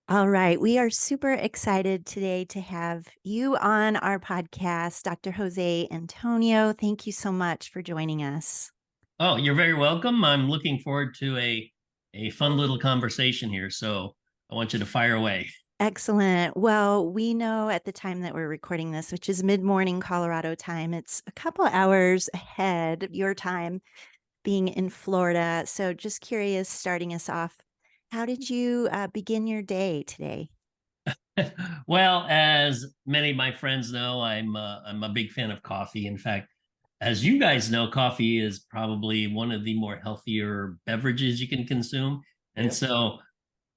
All right. We are super excited today to have you on our podcast, Dr. Jose Antonio. Thank you so much for joining us. Oh, you're very welcome. I'm looking forward to a fun little conversation here. So I want you to fire away. Excellent. Well, we know at the time that we're recording this, which is mid morning Colorado time, it's a couple hours ahead of your time being in Florida. So, just curious, starting us off, how did you begin your day today? Well, as many of my friends know, I'm a big fan of coffee. In fact, as you guys know, coffee is probably one of the more healthier beverages you can consume. And Yep. so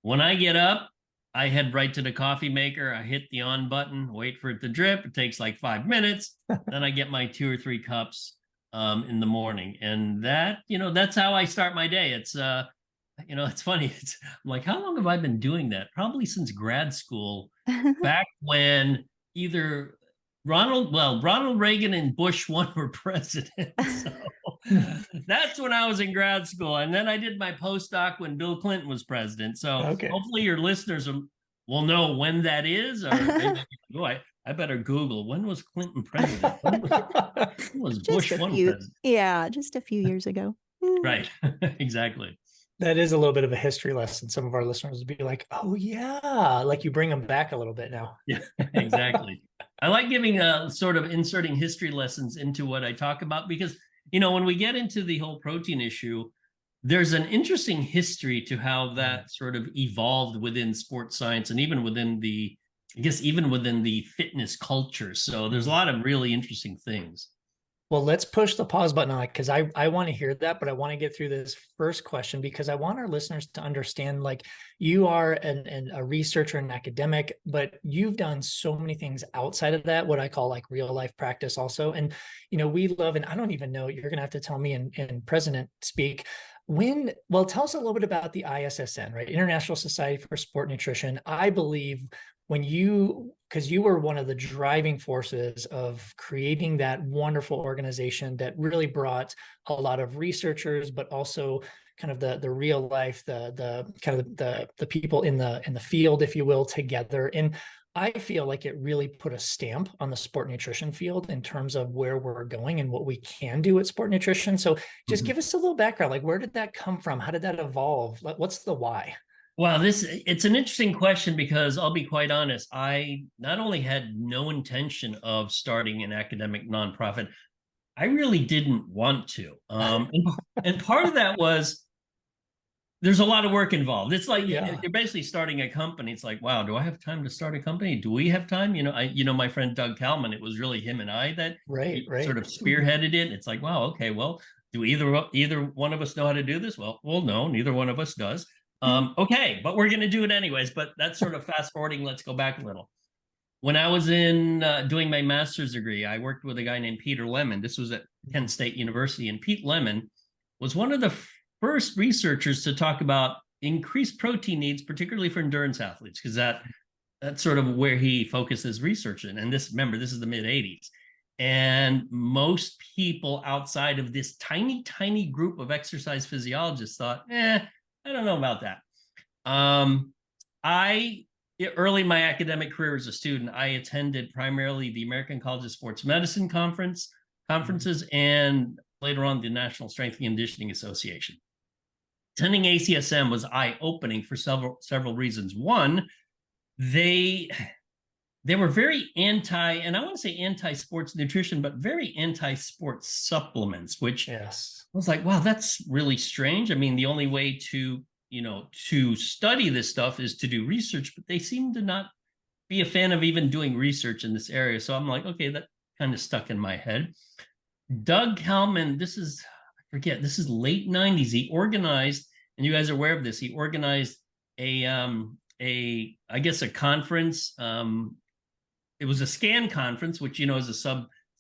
when I get up, I head right to the coffee maker. I hit the on button, wait for it to drip. It takes like 5 minutes. Then I get my 2 or 3 cups in the morning, and that's how I start my day. It's funny. I'm like, how long have I been doing that? Probably since grad school, back when either Ronald Reagan and Bush one were president. So that's when I was in grad school. And then I did my postdoc when Bill Clinton was president. So Okay. hopefully your listeners will know when that is, or they might be, oh, I better Google when was Clinton president? When was Just Bush a one few, president? yeah, just a few years ago. Mm. Right. Exactly. That is a little bit of a history lesson. Some of our listeners would be like, "Oh yeah," like you bring them back a little bit now. Yeah, exactly. I like giving sort of inserting history lessons into what I talk about because, when we get into the whole protein issue, there's an interesting history to how that sort of evolved within sports science and even even within the fitness culture. So there's a lot of really interesting things. Well, let's push the pause button on it because I want to hear that, but I want to get through this first question because I want our listeners to understand like you are a researcher and academic, but you've done so many things outside of that, what I call like real life practice also. And, we love, and I don't even know, you're going to have to tell me in president speak. Well, tell us a little bit about the ISSN, right? International Society for Sport Nutrition. I believe because you were one of the driving forces of creating that wonderful organization that really brought a lot of researchers, but also kind of the real life, the kind of the people in the field, if you will, together. And I feel like it really put a stamp on the sport nutrition field in terms of where we're going and what we can do at sport nutrition. So just Mhm. give us a little background. Like, where did that come from? How did that evolve? Like, what's the why? Well, it's an interesting question because I'll be quite honest. I not only had no intention of starting an academic nonprofit, I really didn't want to. And part of that was there's a lot of work involved. It's like Yeah. you're basically starting a company. It's like, wow, do I have time to start a company? Do we have time? My friend Doug Kalman, it was really him and I that Right, sort right. of spearheaded it. It's like, wow, okay, well, do either one of us know how to do this? Well, no, neither one of us does. Okay, but we're going to do it anyways. But that's sort of fast forwarding. Let's go back a little. When I was in doing my master's degree, I worked with a guy named Peter Lemon. This was at Kent State University, and Pete Lemon was one of the first researchers to talk about increased protein needs, particularly for endurance athletes, because that's sort of where he focused his research in. And this is the mid 80s. And most people outside of this tiny, tiny group of exercise physiologists thought, I don't know about that. Um, I Early in my academic career as a student, I attended primarily the American College of Sports Medicine conferences, and later on the National Strength and Conditioning Association. Attending ACSM was eye-opening for several reasons. One, they they were very anti, and I want to say anti-sports nutrition, but very anti-sports supplements, which Yes. I was like, wow, that's really strange. I mean, the only way to study this stuff is to do research, but they seem to not be a fan of even doing research in this area. So I'm like, okay, that kind of stuck in my head. Doug Kalman, this is late 90s. He organized, and you guys are aware of this, he organized I guess a conference. It was a SCAN conference, which is a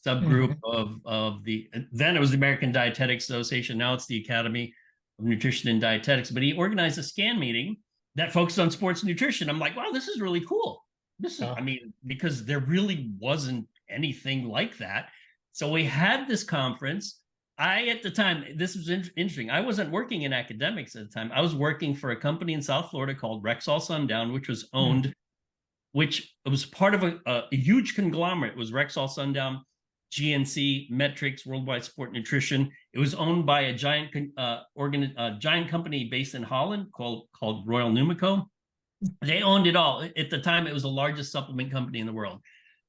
subgroup Mhm. of then it was the American Dietetics Association. Now it's the Academy of Nutrition and Dietetics. But he organized a SCAN meeting that focused on sports nutrition. I'm like, wow, this is really cool. I Oh, mean, because there really wasn't anything like that. So we had this conference. at the time, this was interesting. I wasn't working in academics at the time. I was working for a company in South Florida called Rexall Sundown, which was owned, which was part of a huge conglomerate. It was Rexall Sundown, GNC, Metrics, Worldwide Sport Nutrition. It was owned by a giant giant company based in Holland called Royal Numico. They owned it all. At the time, it was the largest supplement company in the world.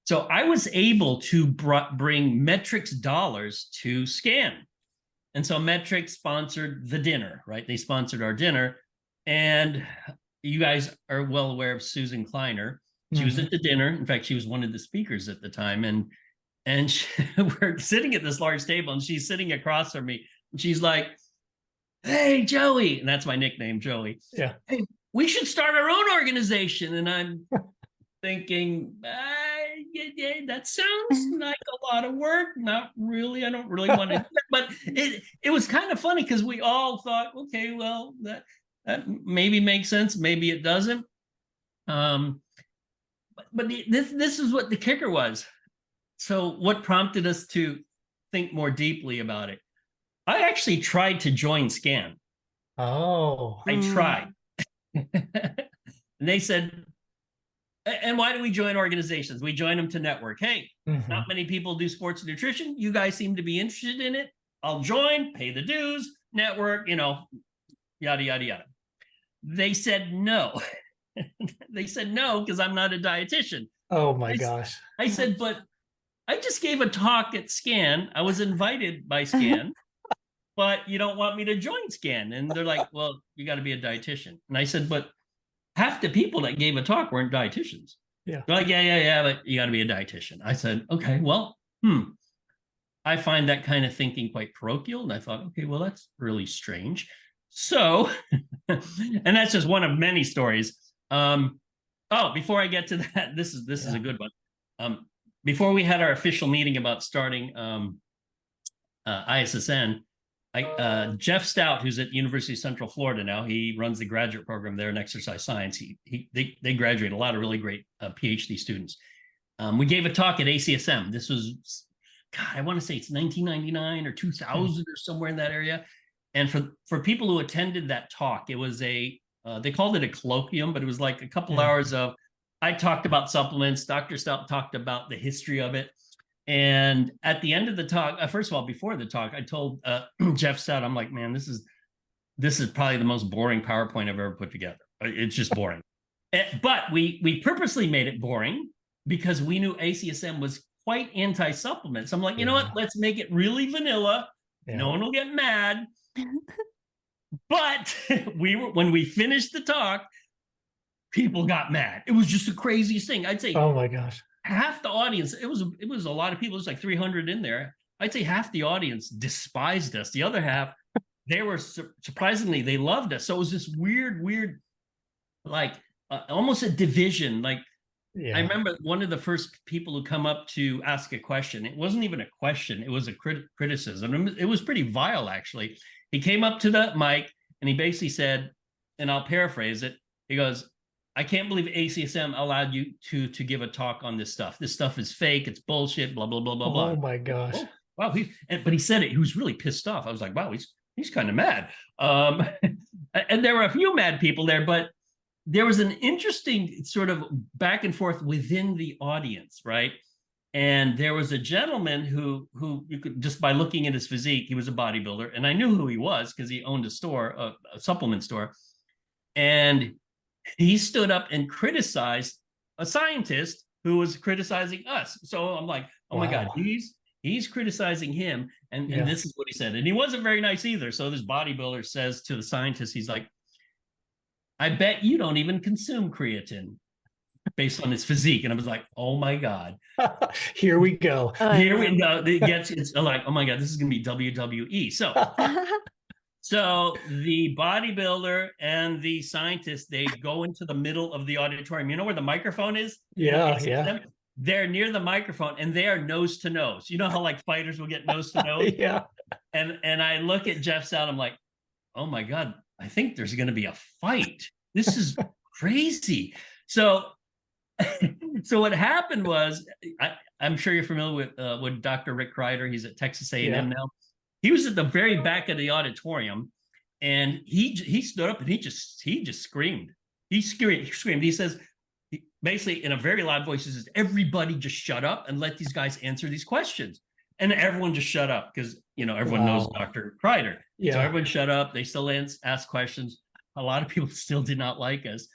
So I was able to bring Metrics dollars to Scan. And so Metrics sponsored the dinner, right? They sponsored our dinner. And you guys are well aware of Susan Kleiner. She was at the dinner. In fact, she was one of the speakers at the time. And we're sitting at this large table, and she's sitting across from me. And she's like, "Hey, Joey." And that's my nickname, Joey. Yeah. "Hey, we should start our own organization." And I'm thinking, yeah, that sounds like a lot of work. Not really. I don't really want to do it. But it was kind of funny because we all thought, okay, well, that maybe makes sense. Maybe it doesn't. But this is what the kicker was. So what prompted us to think more deeply about it? I actually tried to join Scan. Oh. I tried. And they said, and why do we join organizations? We join them to network. Hey, not many people do sports nutrition. You guys seem to be interested in it. I'll join, pay the dues, network, yada, yada, yada. They said no. They said no because I'm not a dietitian. Oh my gosh. I said, but I just gave a talk at Scan. I was invited by Scan, but you don't want me to join Scan. And they're like, well, you got to be a dietitian. And I said, but half the people that gave a talk weren't dietitians. Yeah. They're like, yeah, but you got to be a dietitian. I said, okay, well, I find that kind of thinking quite parochial. And I thought, okay, well, that's really strange. So, and that's just one of many stories. Before I get to that, this is a good one. Before we had our official meeting about starting ISSN, Jeff Stout, who's at University of Central Florida now, he runs the graduate program there in exercise science. They graduate a lot of really great PhD students. We gave a talk at ACSM. This was, God, I want to say it's 1999 or 2000 or somewhere in that area. And for people who attended that talk, it was they called it a colloquium, but it was like a couple hours of, I talked about supplements. Dr. Stout talked about the history of it. And at the end of the talk, first of all, before the talk, I told Jeff Stout, I'm like, man, this is probably the most boring PowerPoint I've ever put together. It's just boring. But we purposely made it boring because we knew ACSM was quite anti-supplements. I'm like, you know what? Let's make it really vanilla. Yeah. No one will get mad. But when we finished the talk, people got mad. It was just the craziest thing. I'd say, oh my gosh, half the audience, it was a lot of people. It was like 300 in there. I'd say half the audience despised us. The other half, they were surprisingly, they loved us. So it was this weird, like almost a division. Like I remember one of the first people who come up to ask a question. It wasn't even a question. It was a criticism. It was pretty vile, actually. He came up to the mic and he basically said, and I'll paraphrase it. He goes, I can't believe ACSM allowed you to give a talk on this stuff. This stuff is fake. It's bullshit, blah, blah, blah, blah, blah. Oh my gosh. Oh, wow. But he said it. He was really pissed off. I was like, wow, he's kind of mad. And there were a few mad people there, but there was an interesting sort of back and forth within the audience, right? And there was a gentleman who you could, just by looking at his physique, he was a bodybuilder. And I knew who he was because he owned a store, a supplement store. And he stood up and criticized a scientist who was criticizing us. So I'm like, oh my God, he's criticizing him. And this is what he said. And he wasn't very nice either. So this bodybuilder says to the scientist, he's like, I bet you don't even consume creatine, based on his physique. And I was like, oh my God. Here we go. Here we go. It's like, oh my God, this is going to be WWE. So the bodybuilder and the scientist, they go into the middle of the auditorium. You know where the microphone is? Yeah. They're near the microphone and they are nose to nose. You know how like fighters will get nose to nose? Yeah. And I look at Jeff Stout, I'm like, oh my God, I think there's going to be a fight. This is crazy. So what happened was, I'm sure you're familiar with Dr. Rick Kreider. He's at Texas A&M now. he was at the very back of the auditorium, and he stood up and he just screamed. He screamed. He says, basically in a very loud voice, he says, "Everybody just shut up and let these guys answer these questions." And everyone just shut up because, you know, everyone knows Dr. Kreider. Yeah. So everyone shut up. They still ask questions. A lot of people still did not like us.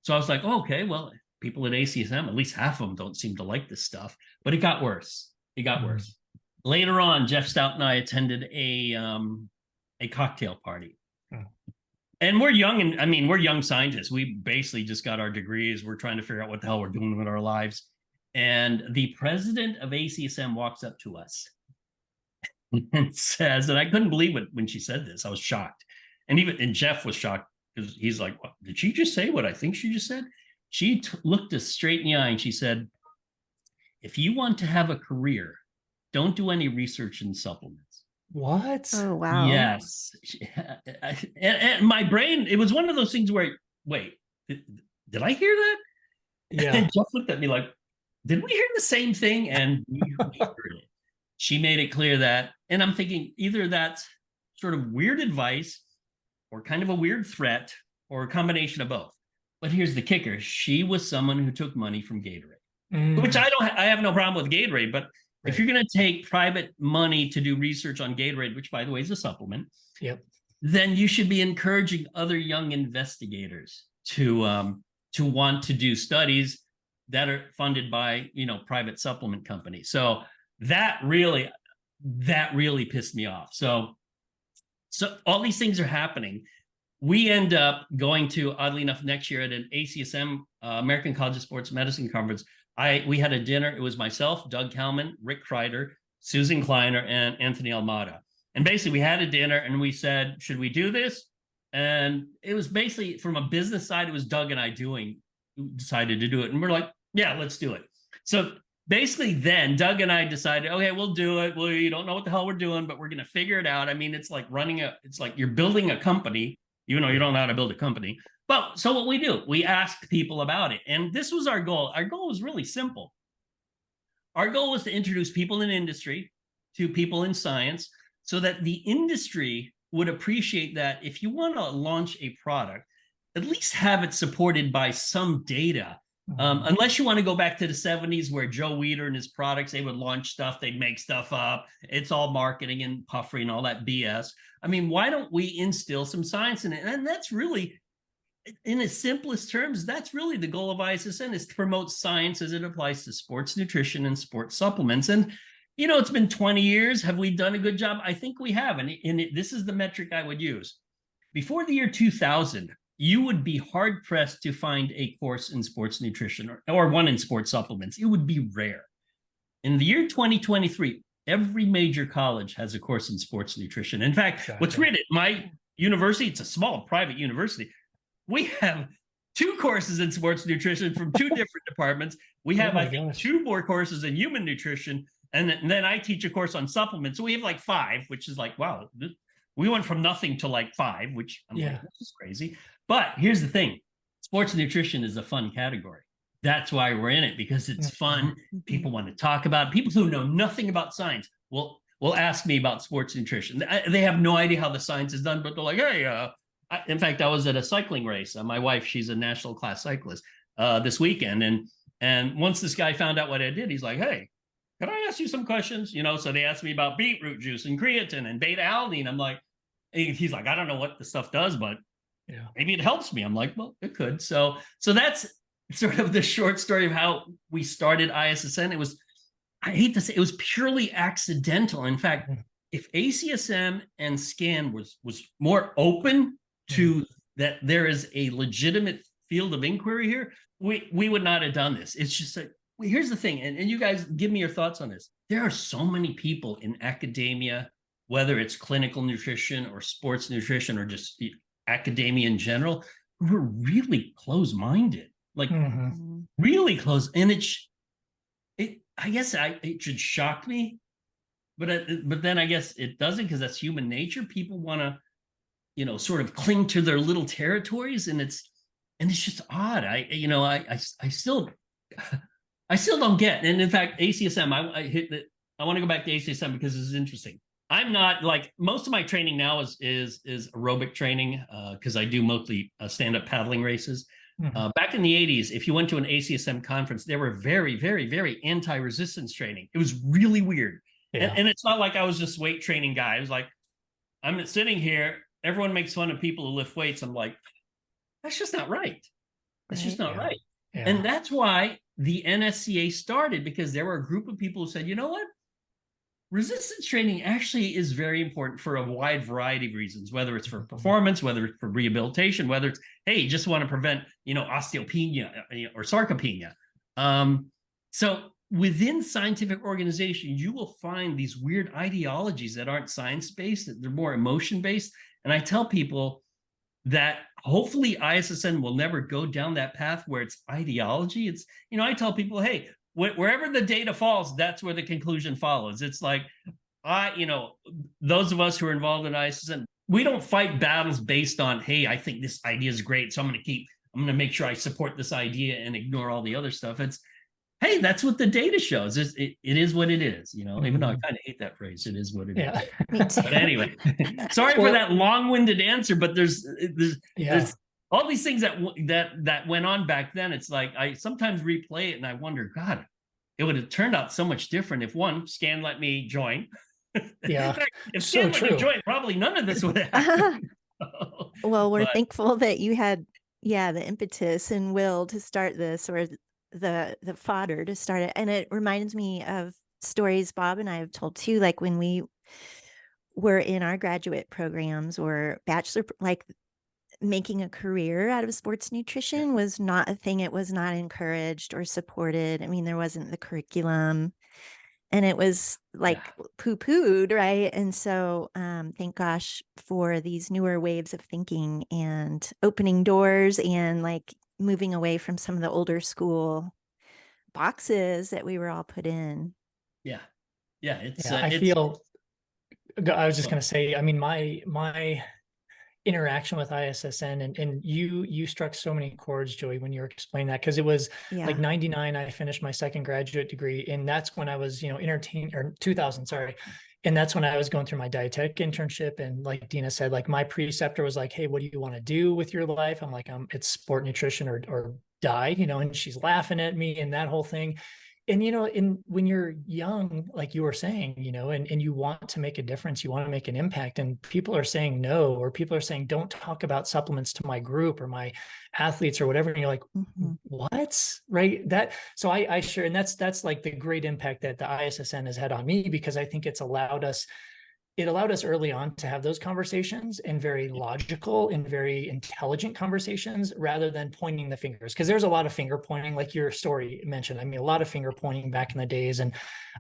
So I was like, oh, okay, well, people at ACSM, at least half of them don't seem to like this stuff. But it got worse. It got worse. Later on, Jeff Stout and I attended a cocktail party. And we're young, and I mean, we're young scientists. We basically just got our degrees. We're trying to figure out what the hell we're doing with our lives. And the president of ACSM walks up to us and says, and I couldn't believe it when she said this. I was shocked. And Jeff was shocked because he's like, what, did she just say what I think she just said? She looked us straight in the eye and she said, if you want to have a career, don't do any research in supplements. What? Oh, wow. Yes. And my brain, it was one of those things where, wait, did I hear that? Yeah. And Jeff looked at me like, did we hear the same thing? And we heard it. She made it clear that, and I'm thinking either that's sort of weird advice or kind of a weird threat or a combination of both. But here's the kicker. She was someone who took money from Gatorade, which I have no problem with Gatorade, but if you're going to take private money to do research on Gatorade, which by the way is a supplement, then you should be encouraging other young investigators to want to do studies that are funded by, you know, private supplement companies. So that really pissed me off. So all these things are happening. We end up going to, oddly enough, next year at an ACSM, American College of Sports Medicine conference. We had a dinner. It was myself, Doug Kalman, Rick Kreider, Susan Kleiner, and Anthony Almada. And basically we had a dinner and we said, should we do this? And it was basically from a business side, it was Doug and I decided to do it. And we're like, yeah, let's do it. So basically then Doug and I decided, okay, we'll do it. We don't know what the hell we're doing, but we're going to figure it out. I mean, it's like you're building a company, even though you don't know how to build a company. But so what we do, we ask people about it. And this was our goal. Our goal was really simple. Our goal was to introduce people in industry to people in science so that the industry would appreciate that if you want to launch a product, at least have it supported by some data. Unless you want to go back to the 70s where Joe Weider and his products, they would launch stuff, they'd make stuff up. It's all marketing and puffery and all that BS. I mean, why don't we instill some science in it? And that's really, in its simplest terms, that's really the goal of ISSN, is to promote science as it applies to sports nutrition and sports supplements. And, you know, it's been 20 years. Have we done a good job? I think we have. And this is the metric I would use. Before the year 2000, you would be hard pressed to find a course in sports nutrition or one in sports supplements. It would be rare. In the year 2023, every major college has a course in sports nutrition. In fact, what's weird, at my university, it's a small private university, we have 2 courses in sports nutrition from 2 different departments. We have, I think, 2 more courses in human nutrition. And then I teach a course on supplements. So we have like 5, which is like, wow, we went from nothing to like 5, which I'm like, this is crazy. But here's the thing. Sports nutrition is a fun category. That's why we're in it, because it's fun. People want to talk about it. People who know nothing about science will ask me about sports nutrition. They have no idea how the science is done, but they're like, hey, in fact, I was at a cycling race. My wife, she's a national class cyclist this weekend. And once this guy found out what I did, he's like, hey, can I ask you some questions? You know, so they asked me about beetroot juice and creatine and beta alanine. I'm like, he's like, I don't know what the stuff does, but maybe it helps me. I'm like, well, it could. So that's sort of the short story of how we started ISSN. It was, I hate to say, it was purely accidental. In fact, if ACSM and SCAN was more open to that there is a legitimate field of inquiry here, we would not have done this. It's just like, here's the thing, and you guys give me your thoughts on this. There are so many people in academia, whether it's clinical nutrition or sports nutrition or just academia in general, who are really close-minded, like really close. And I guess it should shock me, but then I guess it doesn't, because that's human nature. People want to, you know, sort of cling to their little territories, and it's just odd. I still don't get. And in fact, ACSM, I want to go back to ACSM because this is interesting. I'm not like most of my training now is aerobic training because I do mostly stand-up paddling races. Back in the 80s, if you went to an ACSM conference, they were very, very, very anti-resistance training. It was really weird. Yeah. And it's not like I was just weight training guy. I was like, I'm sitting here, everyone makes fun of people who lift weights. I'm like, that's just not right. That's just not Yeah. right. Yeah. And that's why the NSCA started, because there were a group of people who said, you know what? Resistance training actually is very important for a wide variety of reasons, whether it's for performance, whether it's for rehabilitation, whether it's, hey, you just want to prevent, osteopenia or sarcopenia. So within scientific organizations, you will find these weird ideologies that aren't science-based, that they're more emotion-based. And I tell people that hopefully ISSN will never go down that path where it's ideology. It's, I tell people, hey, wherever the data falls, that's where the conclusion follows. It's like, those of us who are involved in ISSN, we don't fight battles based on, hey, I think this idea is great, so I'm going to make sure I support this idea and ignore all the other stuff. It's, hey, that's what the data shows. It is what it is, even though I kind of hate that phrase. It is what it is. Me too. But anyway, sorry for that long-winded answer, but there's all these things that went on back then. It's like I sometimes replay it and I wonder, God, it would have turned out so much different if Scan let me join. Yeah. Fact, if Scan let me join, probably none of this would have happened. Well, we're thankful that you had, the impetus and will to start this, or the fodder to start it. And it reminds me of stories Bob and I have told too, like when we were in our graduate programs or bachelor, like making a career out of sports nutrition was not a thing. It was not encouraged or supported. I mean, there wasn't the curriculum, and it was like poo-pooed, right? And so thank gosh for these newer waves of thinking and opening doors and like moving away from some of the older school boxes that we were all put in. Yeah. It's I feel, I was just going to say, I mean, my interaction with ISSN and you struck so many chords, Joey, when you were explaining that, because it was like 99, I finished my second graduate degree, and that's when I was, entertained, or 2000, sorry. And that's when I was going through my dietetic internship. And like Dina said, like my preceptor was like, hey, what do you want to do with your life? I'm like, it's sport nutrition or die, and she's laughing at me and that whole thing. And when you're young, like you were saying, and you want to make a difference, you want to make an impact, and people are saying no, or people are saying, don't talk about supplements to my group or my athletes or whatever. And you're like, what? Right. So I sure. And that's like the great impact that the ISSN has had on me, because I think it allowed us early on to have those conversations, and very logical and very intelligent conversations, rather than pointing the fingers. Because there's a lot of finger pointing, like your story mentioned. I mean, a lot of finger pointing back in the days. And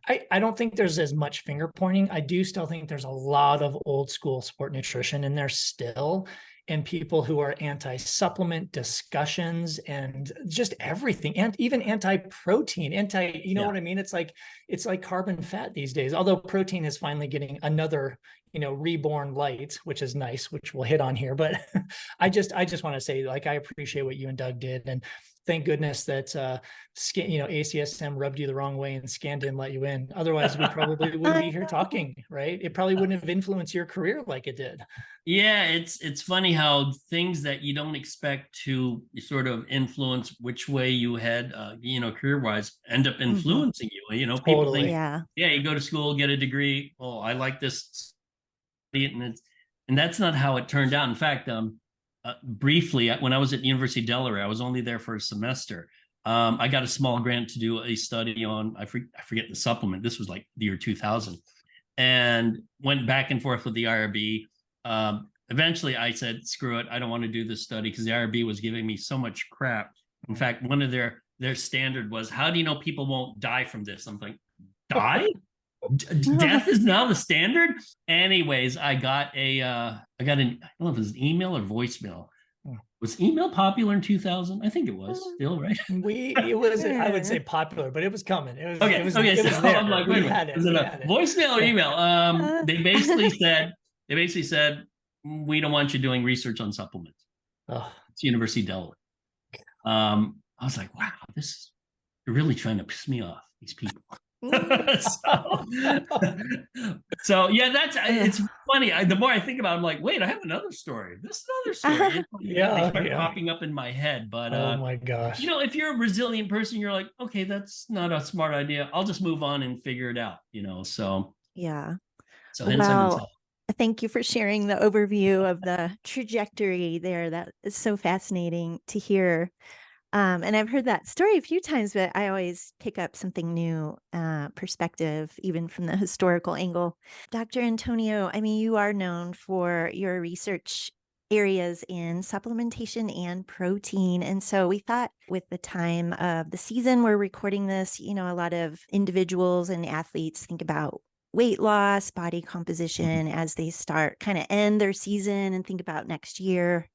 I don't think there's as much finger pointing. I do still think there's a lot of old school sport nutrition in there still, and people who are anti-supplement discussions and just everything, and even anti-protein, you know what I mean? It's like carbon fat these days, although protein is finally getting another, reborn light, which is nice, which we'll hit on here. But I just want to say, like, I appreciate what you and Doug did. And thank goodness that ACSM rubbed you the wrong way and Scan didn't let you in. Otherwise, we probably wouldn't be here talking, right? It probably wouldn't have influenced your career like it did. Yeah, it's funny how things that you don't expect to sort of influence which way you head, career-wise, end up influencing you. Totally. People think, you go to school, get a degree. Oh, I like this, and that's not how it turned out. In fact, briefly, when I was at the University of Delaware, I was only there for a semester. I got a small grant to do a study on, I forget the supplement. This was like the year 2000, and went back and forth with the IRB. Eventually I said, screw it. I don't want to do this study, because the IRB was giving me so much crap. In fact, one of their standard was, how do you know people won't die from this? I'm like, die? Death is now the standard? Anyways, I got I don't know if it was an email or voicemail. Was email popular in 2000? I think it was still, right? It was, I would say popular, but it was coming. It was, okay. It was, okay. It so was there. I'm like, wait a minute. Was it a voicemail or email? They basically said, we don't want you doing research on supplements. It's University of Delaware. I was like, wow, they're really trying to piss me off, these people. so, so yeah, it's funny. The more I think about it, I'm like, wait, I have another story. This is another story. They Yeah, start yeah. popping up in my head. But Oh my gosh. if you're a resilient person, you're like, okay, that's not a smart idea. I'll just move on and figure it out. Yeah. So hence I'm in Well, tech. thank you for sharing the overview of the trajectory there. That is so fascinating to hear. And I've heard that story a few times, but I always pick up something new perspective, even from the historical angle. Dr. Antonio, I mean, you are known for your research areas in supplementation and protein. And so we thought with the time of the season we're recording this, a lot of individuals and athletes think about weight loss, body composition as they start kind of end their season and think about next year.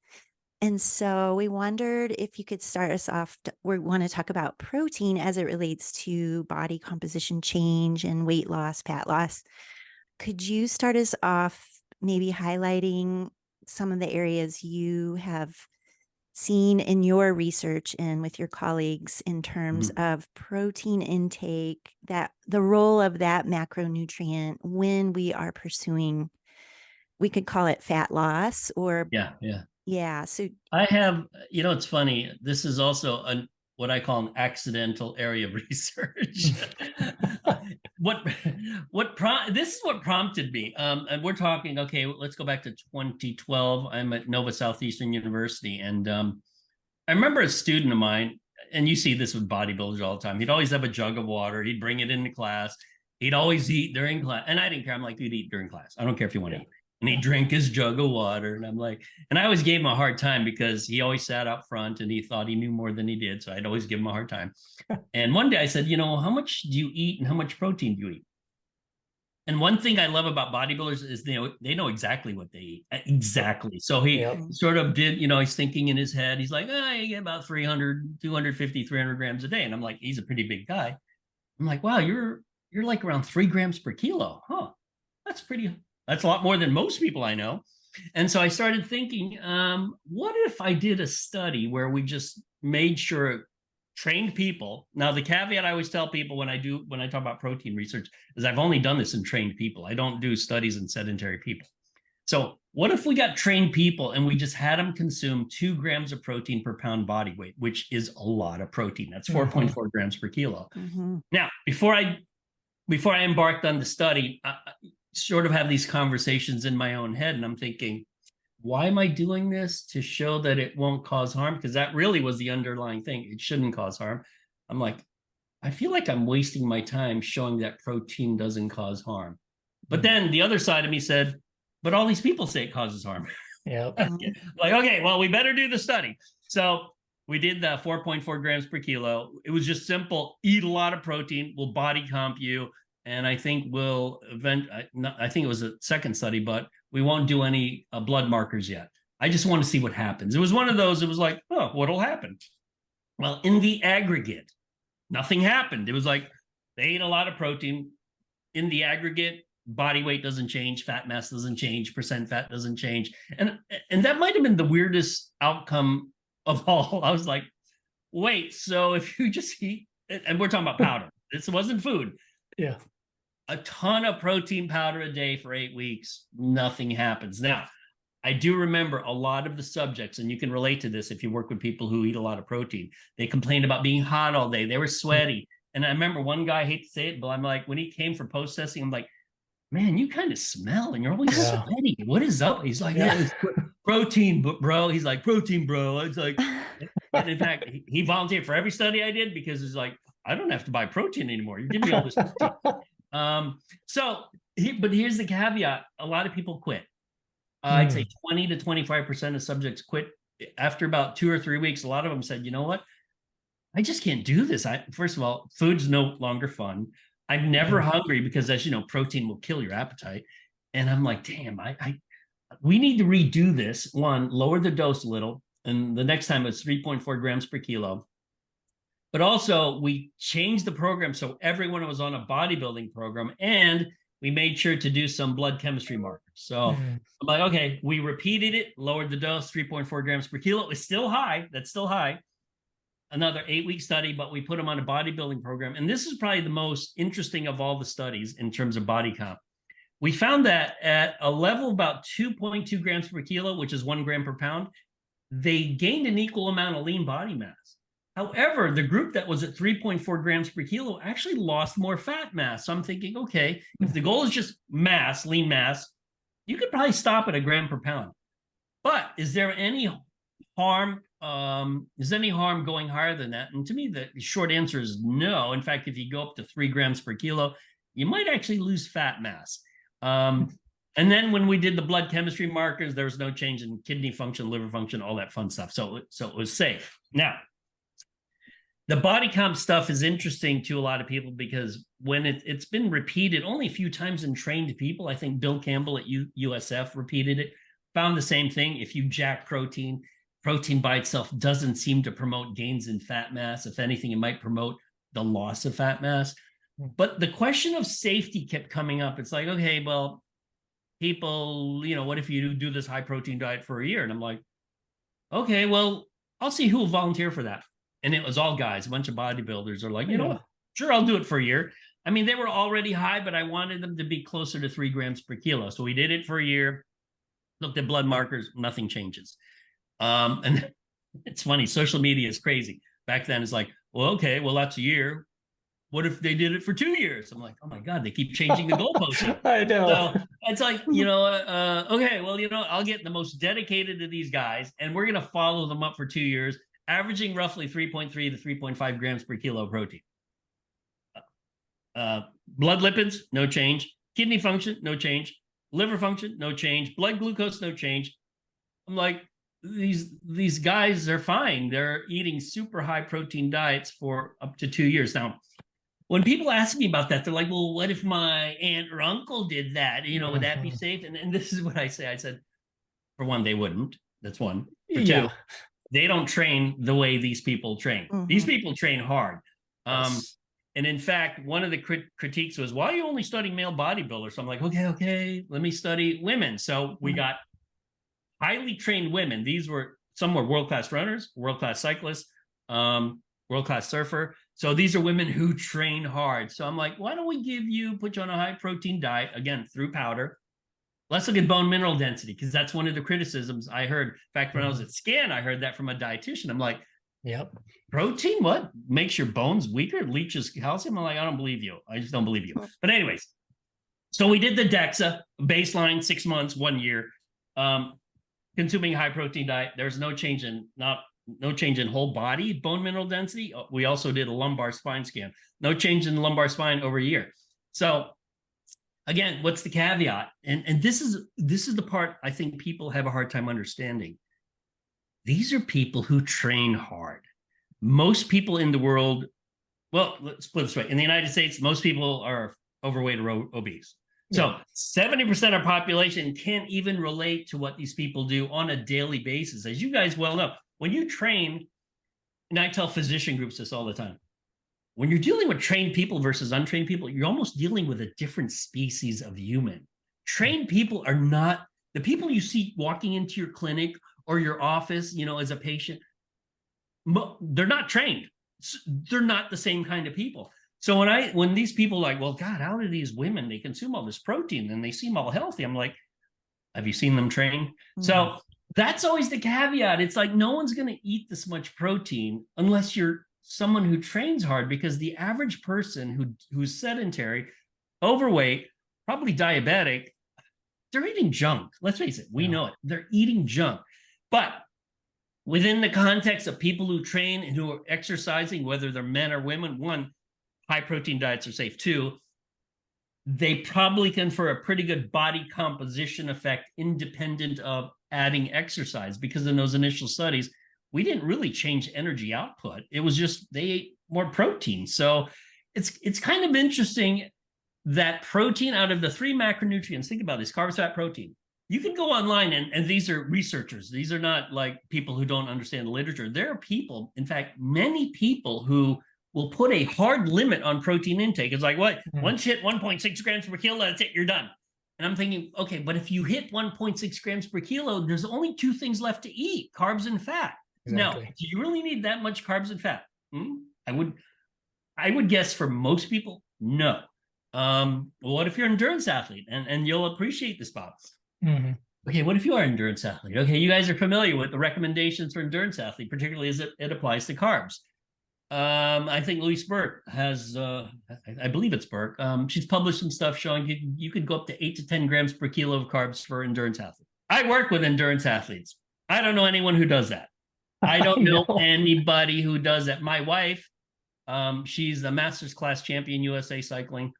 And so we wondered if you could start us off. We want to talk about protein as it relates to body composition change and weight loss, fat loss. Could you start us off maybe highlighting some of the areas you have seen in your research and with your colleagues in terms Mhm. of protein intake, that the role of that macronutrient when we are pursuing, we could call it fat loss or Yeah, yeah. yeah. So I have, it's funny. This is also what I call an accidental area of research. what this is what prompted me. And we're talking, okay, let's go back to 2012. I'm at Nova Southeastern University. And I remember a student of mine, and you see this with bodybuilders all the time. He'd always have a jug of water. He'd bring it into class. He'd always eat during class. And I didn't care. I'm like, you'd eat during class. I don't care if you want to Yeah. eat. And he'd drink his jug of water. And I'm like, and I always gave him a hard time because he always sat up front and he thought he knew more than he did. So I'd always give him a hard time. And one day I said, how much do you eat and how much protein do you eat? And one thing I love about bodybuilders is they know exactly what they eat. Exactly. So he Yep. sort of did, he's thinking in his head, he's like, I get about 300, 250, 300 grams a day. And I'm like, he's a pretty big guy. I'm like, wow, you're like around 3 grams per kilo. Huh. That's a lot more than most people I know. And so I started thinking, what if I did a study where we just made sure trained people. Now, the caveat I always tell people when I talk about protein research is I've only done this in trained people. I don't do studies in sedentary people. So what if we got trained people and we just had them consume 2 grams of protein per pound body weight, which is a lot of protein. That's 4.4 grams per kilo. mm-hmm. Now, before I embarked on the study, I sort of have these conversations in my own head, and I'm thinking, why am I doing this? To show that it won't cause harm? Because that really was the underlying thing. It shouldn't cause harm. I'm like, I feel like I'm wasting my time showing that protein doesn't cause harm. But then the other side of me said, but all these people say it causes harm. Yep. Like, okay, well, we better do the study. So we did the 4.4 grams per kilo. It was just simple: eat a lot of protein, we'll body comp you. And I think I think it was a second study, but we won't do any blood markers yet. I just want to see what happens. It was one of those, it was like, oh, what'll happen? Well, in the aggregate, nothing happened. It was like they ate a lot of protein. In the aggregate, body weight doesn't change, fat mass doesn't change, percent fat doesn't change. And that might have been the weirdest outcome of all. I was like, wait, so if you just eat, and we're talking about powder, this wasn't food. Yeah. A ton of protein powder a day for 8 weeks, nothing happens. Now, I do remember a lot of the subjects, and you can relate to this if you work with people who eat a lot of protein. They complained about being hot all day. They were sweaty. And I remember one guy, I hate to say it, but I'm like, when he came for post testing, I'm like, man, you kind of smell and you're always sweaty. What is up? He's like, yeah, it's protein, bro. He's like, protein, bro. It's like, and in fact, he volunteered for every study I did because he's like, I don't have to buy protein anymore. You give me all this protein. But here's the caveat: a lot of people quit. I'd say 20 to 25% of subjects quit after about 2 or 3 weeks. A lot of them said, you know what? I just can't do this. First of all, food's no longer fun. I'm never hungry because, as you know, protein will kill your appetite. And I'm like, damn, we need to redo this. One, lower the dose a little. And the next time it's 3.4 grams per kilo. But also, we changed the program so everyone was on a bodybuilding program, and we made sure to do some blood chemistry markers. So I'm like, okay, we repeated it, lowered the dose, 3.4 grams per kilo. It's still high. That's still high. another 8-week study, but we put them on a bodybuilding program. And this is probably the most interesting of all the studies in terms of body comp. We found that at a level about 2.2 grams per kilo, which is 1 gram per pound, they gained an equal amount of lean body mass. However, the group that was at 3.4 grams per kilo actually lost more fat mass. So I'm thinking, okay, if the goal is just mass, lean mass, you could probably stop at a gram per pound. But is there any harm? Is any harm going higher than that? And to me, the short answer is no. In fact, if you go up to 3 grams per kilo, you might actually lose fat mass. And then when we did the blood chemistry markers, there was no change in kidney function, liver function, all that fun stuff. So it was safe. Now, the body comp stuff is interesting to a lot of people because when it's been repeated only a few times in trained people, I think Bill Campbell at USF repeated it, found the same thing. If you jack protein by itself doesn't seem to promote gains in fat mass. If anything, it might promote the loss of fat mass. But the question of safety kept coming up. It's like, okay, well, people, what if you do this high protein diet for a year? And I'm like, okay, well, I'll see who will volunteer for that. And it was all guys, a bunch of bodybuilders are like, you know what? Sure, I'll do it for a year. I mean, they were already high, but I wanted them to be closer to 3 grams per kilo. So we did it for a year, looked at blood markers, nothing changes. And it's funny, social media is crazy. Back then it's like, well, okay, well, that's a year. What if they did it for 2 years? I'm like, oh my God, they keep changing the goalposts. I know. So it's like, okay, well, I'll get the most dedicated of these guys and we're going to follow them up for 2 years, averaging roughly 3.3 to 3.5 grams per kilo of protein. Blood lipids, no change. Kidney function, no change. Liver function, no change. Blood glucose, no change. I'm like, these guys are fine. They're eating super high protein diets for up to 2 years. Now, when people ask me about that, they're like, well, what if my aunt or uncle did that? Would that be safe? And this is what I say. I said, for one, they wouldn't. That's one. For two, they don't train the way these people train. These people train hard. Yes. And in fact, one of the critiques was, why are you only studying male bodybuilders? So I'm like, okay, let me study women. So we got highly trained women. Some were world-class runners, world-class cyclists, world-class surfer. So these are women who train hard. So I'm like, why don't we put you on a high protein diet, again, through powder. Let's look at bone mineral density, because that's one of the criticisms I heard. In fact, when I was at Scan, I heard that from a dietitian. I'm like, yep. Protein, what? Makes your bones weaker, leaches calcium? I'm like, I don't believe you. I just don't believe you. But anyways, so we did the DEXA, baseline, 6 months, 1 year, consuming a high protein diet. There's no change in whole body bone mineral density. We also did a lumbar spine scan. No change in the lumbar spine over a year. So again, what's the caveat? And this is the part I think people have a hard time understanding. These are people who train hard. Most people in the world, well, let's put it this way. In the United States, most people are overweight or obese. So 70% of our population can't even relate to what these people do on a daily basis. As you guys well know, when you train, and I tell physician groups this all the time, when you're dealing with trained people versus untrained people, you're almost dealing with a different species of human. Trained people are not the people you see walking into your clinic or your office, as a patient. They're not trained. They're not the same kind of people. So when these people are like, well, God, how do these women, they consume all this protein and they seem all healthy? I'm like, have you seen them train? So that's always the caveat. It's like, no one's going to eat this much protein unless you're someone who trains hard, because the average person who's sedentary, overweight, probably diabetic, they're eating junk. Let's face it. We know it. They're eating junk. But within the context of people who train and who are exercising, whether they're men or women, one, high protein diets are safe. Two, they probably confer a pretty good body composition effect independent of adding exercise, because in those initial studies, we didn't really change energy output. It was just they ate more protein. So it's kind of interesting that protein, out of the 3 macronutrients, think about this: carbs, fat, protein. You can go online, and these are researchers. These are not like people who don't understand the literature. There are people, in fact, many people who will put a hard limit on protein intake. It's like, what? Once you hit 1.6 grams per kilo, that's it, you're done. And I'm thinking, okay, but if you hit 1.6 grams per kilo, there's only 2 things left to eat: carbs and fat. Now, exactly. do you really need that much carbs and fat? I would guess for most people, no. Well, what if you're an endurance athlete? And you'll appreciate this, Bob. Hmm. Okay, what if you are an endurance athlete? Okay, you guys are familiar with the recommendations for endurance athlete, particularly as it applies to carbs. I think Louise Burke has, I believe it's Burke. She's published some stuff showing you could go up to 8 to 10 grams per kilo of carbs for endurance athletes. I work with endurance athletes. I don't know anyone who does that. I I don't know know. anybody who does that. My wife, she's a master's class champion USA cycling.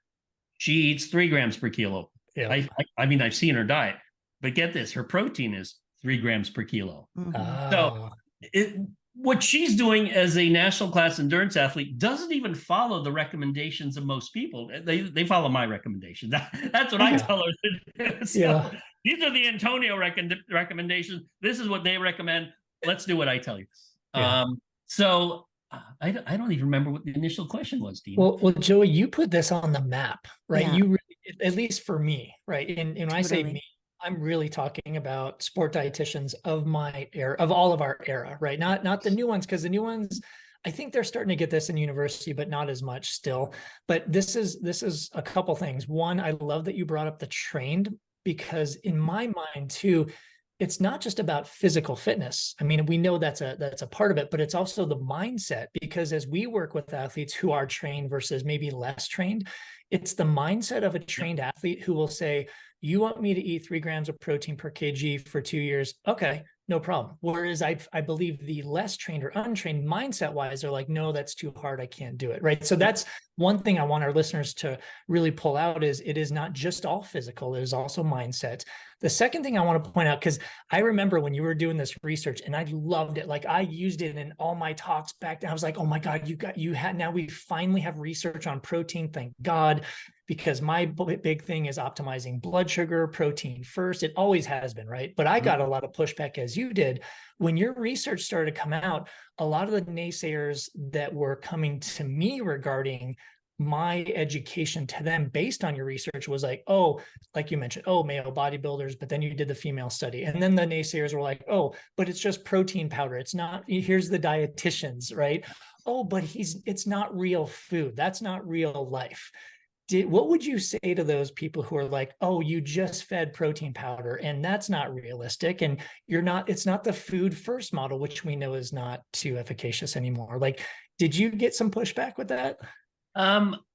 She eats 3 grams per kilo. Yep. I mean, I've seen her diet, but get this, her protein is 3 grams per kilo. So Ah, it, what she's doing as a national class endurance athlete doesn't even follow the recommendations of most people. They follow my recommendation. That's what I yeah, tell her to do. So yeah. these are the Antonio recommendations. This is what they recommend. Let's do what I tell you. Yeah. So I don't even remember what the initial question was, Dina. Well, Joey, you put this on the map, right? Yeah, You really, at least for me, right? And when I say totally. me, I'm really talking about sport dietitians of my era, of all of our era, right? Not the new ones, because the new ones, I think they're starting to get this in university, but not as much still. But this is a couple things. One, I love that you brought up the trained, because in my mind too, it's not just about physical fitness. I mean, we know that's a part of it, but it's also the mindset, because as we work with athletes who are trained versus maybe less trained, it's the mindset of a trained athlete who will say, you want me to eat 3 grams of protein per kg for 2 years? Okay, no problem. Whereas I believe the less trained or untrained mindset wise are like, no, that's too hard. I can't do it. Right. So that's one thing I want our listeners to really pull out is it is not just all physical. It is also mindset. The second thing I want to point out, because I remember when you were doing this research and I loved it. Like I used it in all my talks back then. I was like, oh my God, now we finally have research on protein. Thank God. Because my big thing is optimizing blood sugar, protein first. It always has been, right? But I got a lot of pushback as you did. When your research started to come out, a lot of the naysayers that were coming to me regarding my education to them based on your research was like, oh, like you mentioned, oh, male bodybuilders, but then you did the female study. And then the naysayers were like, oh, but it's just protein powder. It's not, here's the dietitians, right? Oh, but it's not real food. That's not real life. What would you say to those people who are like, oh, you just fed protein powder and that's not realistic, and it's not the food first model, which we know is not too efficacious anymore? Like, did you get some pushback with that?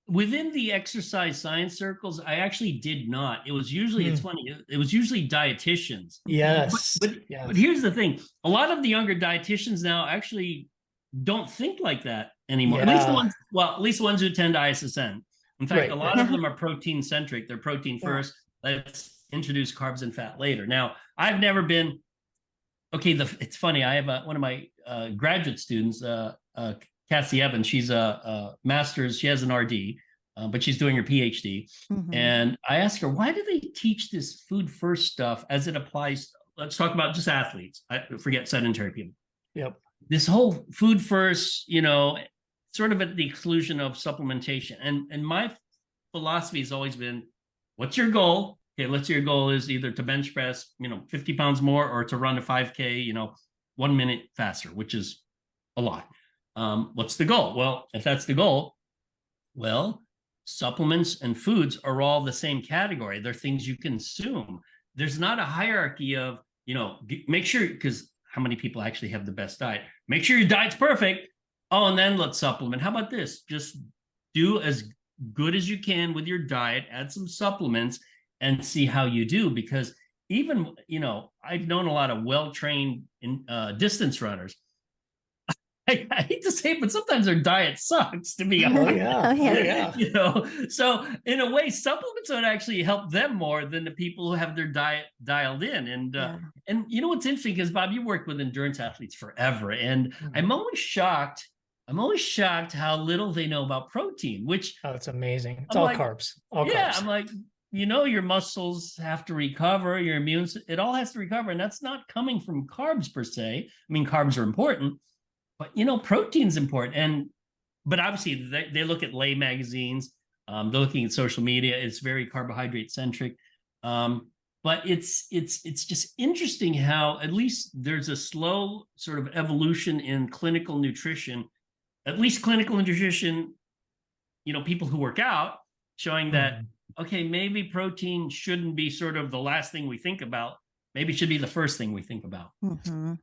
Within the exercise science circles, I actually did not. It was usually, it's funny, it was usually dietitians. Yes. But here's the thing. A lot of the younger dietitians now actually don't think like that anymore. At least Yeah. at least the ones who attend ISSN. In fact, Right. a lot of them are protein centric. They're protein Yeah. first. Let's introduce carbs and fat later. Now, I've never been, okay, it's funny. I have one of my graduate students, Cassie Evans. She's a master's. She has an RD, but she's doing her PhD. Mhm. And I asked her, why do they teach this food first stuff as it applies? Let's talk about just athletes. I forget sedentary people. Yep. This whole food first, sort of at the exclusion of supplementation. And my philosophy has always been, what's your goal? Okay, let's say your goal is either to bench press, 50 pounds more, or to run a 5K, 1 minute faster, which is a lot. What's the goal? Well, if that's the goal, well, supplements and foods are all the same category. They're things you consume. There's not a hierarchy of, make sure, because how many people actually have the best diet? Make sure your diet's perfect. Oh, and then let's supplement. How about this? Just do as good as you can with your diet, add some supplements, and see how you do. Because even, I've known a lot of well-trained distance runners. I hate to say it, but sometimes their diet sucks, to be honest. Oh yeah. Oh, yeah. Oh yeah. So in a way, supplements would actually help them more than the people who have their diet dialed in. And Yeah. and what's interesting is, Bob, you worked with endurance athletes forever, and Mhm. I'm always shocked. I'm always shocked how little they know about protein. Which Oh, it's amazing. It's I'm all like, carbs. All yeah, carbs. I'm like, your muscles have to recover, your it all has to recover, and that's not coming from carbs per se. I mean, carbs are important, but protein's important. But obviously they look at lay magazines, they're looking at social media. It's very carbohydrate centric. But it's just interesting how at least there's a slow sort of evolution in clinical nutrition, at least clinical nutrition, people who work out, showing that, Mhm. okay, maybe protein shouldn't be sort of the last thing we think about. Maybe it should be the first thing we think about. Mhm.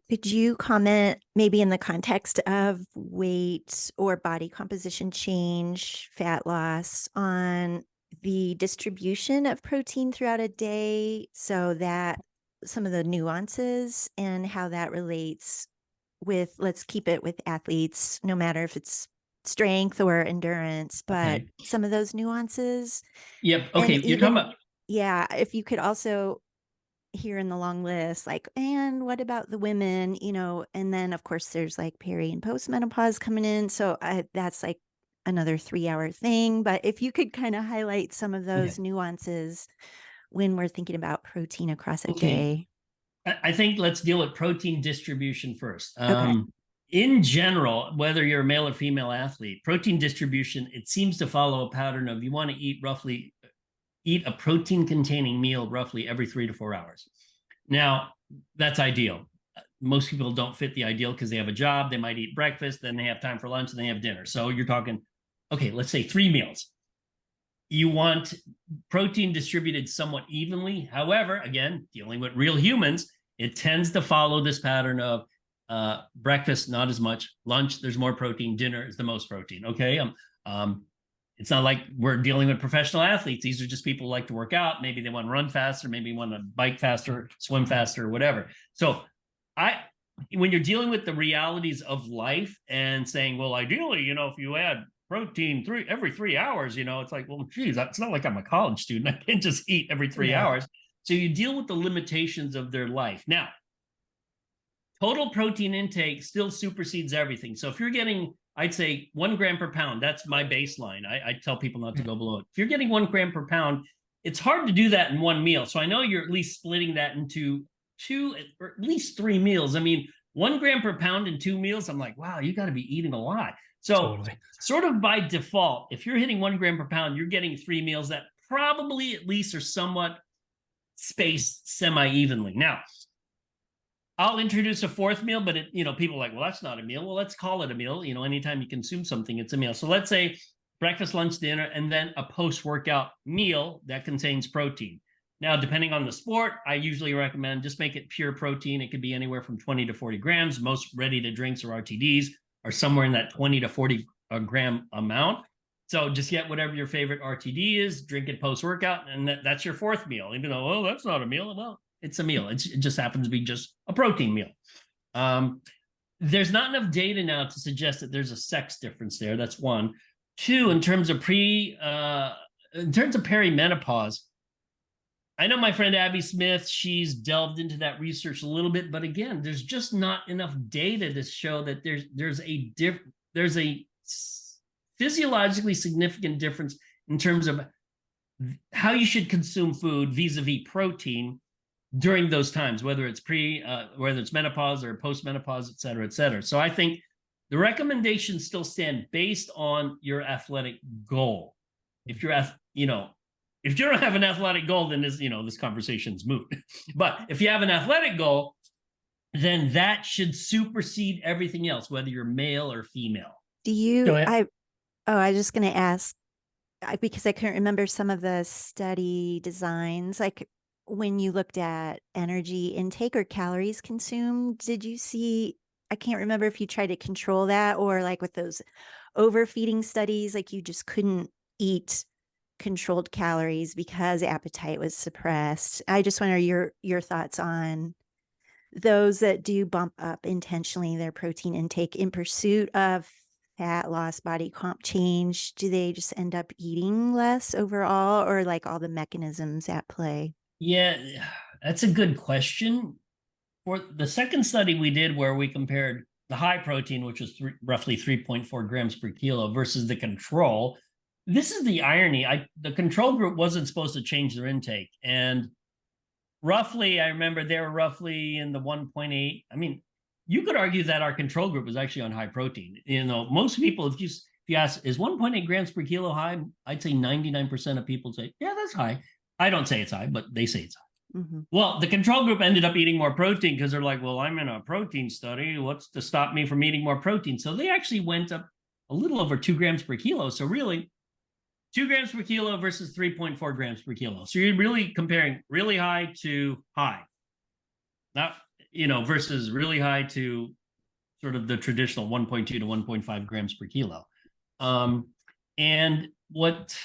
Could you comment maybe in the context of weight or body composition change, fat loss, on the distribution of protein throughout a day so that some of the nuances and how that relates with, let's keep it with athletes, no matter if it's strength or endurance, but Okay. some of those nuances. Yep. And Okay. You're talking even, about, yeah, if you could also here in the long list, like, and what about the women, and then of course there's like peri and postmenopause coming in. So that's like another 3 hour thing. But if you could kind of highlight some of yeah. those nuances when we're thinking about protein across a Okay. day. I think let's deal with protein distribution first. Okay. In general, whether you're a male or female athlete, protein distribution, it seems to follow a pattern of you want to eat a protein containing meal roughly every 3 to 4 hours. Now, that's ideal. Most people don't fit the ideal because they have a job, they might eat breakfast, then they have time for lunch, and they have dinner. So you're talking, okay, let's say 3 meals. You want protein distributed somewhat evenly. However, again, dealing with real humans, it tends to follow this pattern of breakfast, not as much, lunch, there's more protein, dinner is the most protein. Okay. It's not like we're dealing with professional athletes. These are just people who like to work out. Maybe they want to run faster, maybe want to bike faster, swim faster, whatever. So I when you're dealing with the realities of life and saying, well, ideally, if you add protein every 3 hours, it's like, well, geez, it's not like I'm a college student. I can't just eat every three Yeah. hours. So you deal with the limitations of their life. Now, total protein intake still supersedes everything. So if you're getting, I'd say 1 gram per pound, that's my baseline. I tell people not to go below it. If you're getting 1 gram per pound, it's hard to do that in one meal. So I know you're at least splitting that into 2 or at least 3 meals. I mean, 1 gram per pound in 2 meals, I'm like, wow, you got to be eating a lot. So Totally. sort of by default, if you're hitting 1 gram per pound, you're getting 3 meals that probably at least are somewhat spaced semi-evenly. Now, I'll introduce a fourth meal, but people are like, well, that's not a meal. Well, let's call it a meal. Anytime you consume something, it's a meal. So let's say breakfast, lunch, dinner, and then a post-workout meal that contains protein. Now, depending on the sport, I usually recommend just make it pure protein. It could be anywhere from 20 to 40 grams. Most ready-to-drinks or RTDs are somewhere in that 20 to 40 gram amount. So just get whatever your favorite RTD is, drink it post-workout, and that's your fourth meal. Even though, oh, that's not a meal. Well, it's a meal. It just happens to be just a protein meal. There's not enough data now to suggest that there's a sex difference there. That's one. Two, in terms of perimenopause, I know my friend Abby Smith, she's delved into that research a little bit, but again, there's just not enough data to show that there's a physiologically significant difference in terms of how you should consume food vis-a-vis protein during those times, whether it's whether it's menopause or postmenopause, et cetera, et cetera. So I think the recommendations still stand based on your athletic goal. If you're if you don't have an athletic goal, then this conversation's moot. But if you have an athletic goal, then that should supersede everything else, whether you're male or female. Do you, Go ahead. I was just going to ask, because I couldn't remember some of the study designs, like when you looked at energy intake or calories consumed, did you see, I can't remember if you tried to control that or like with those overfeeding studies, like you just couldn't eat controlled calories because appetite was suppressed. I just wonder your thoughts on those that do bump up intentionally their protein intake in pursuit of fat loss, body comp change. Do they just end up eating less overall, or like all the mechanisms at play? Yeah, that's a good question. For the second study we did where we compared the high protein, which was roughly 3.4 grams per kilo, versus the control, this is the irony. The control group wasn't supposed to change their intake. And roughly, I remember they were roughly in the 1.8. I mean, you could argue that our control group was actually on high protein. Most people, if you ask, is 1.8 grams per kilo high? I'd say 99% of people say, yeah, that's high. I don't say it's high, but they say it's high. Mm-hmm. Well, the control group ended up eating more protein because they're like, well, I'm in a protein study. What's to stop me from eating more protein? So they actually went up a little over 2 grams per kilo. So really, 2 grams per kilo versus 3.4 grams per kilo. So you're really comparing really high to high, not, versus really high to sort of the traditional 1.2 to 1.5 grams per kilo. And what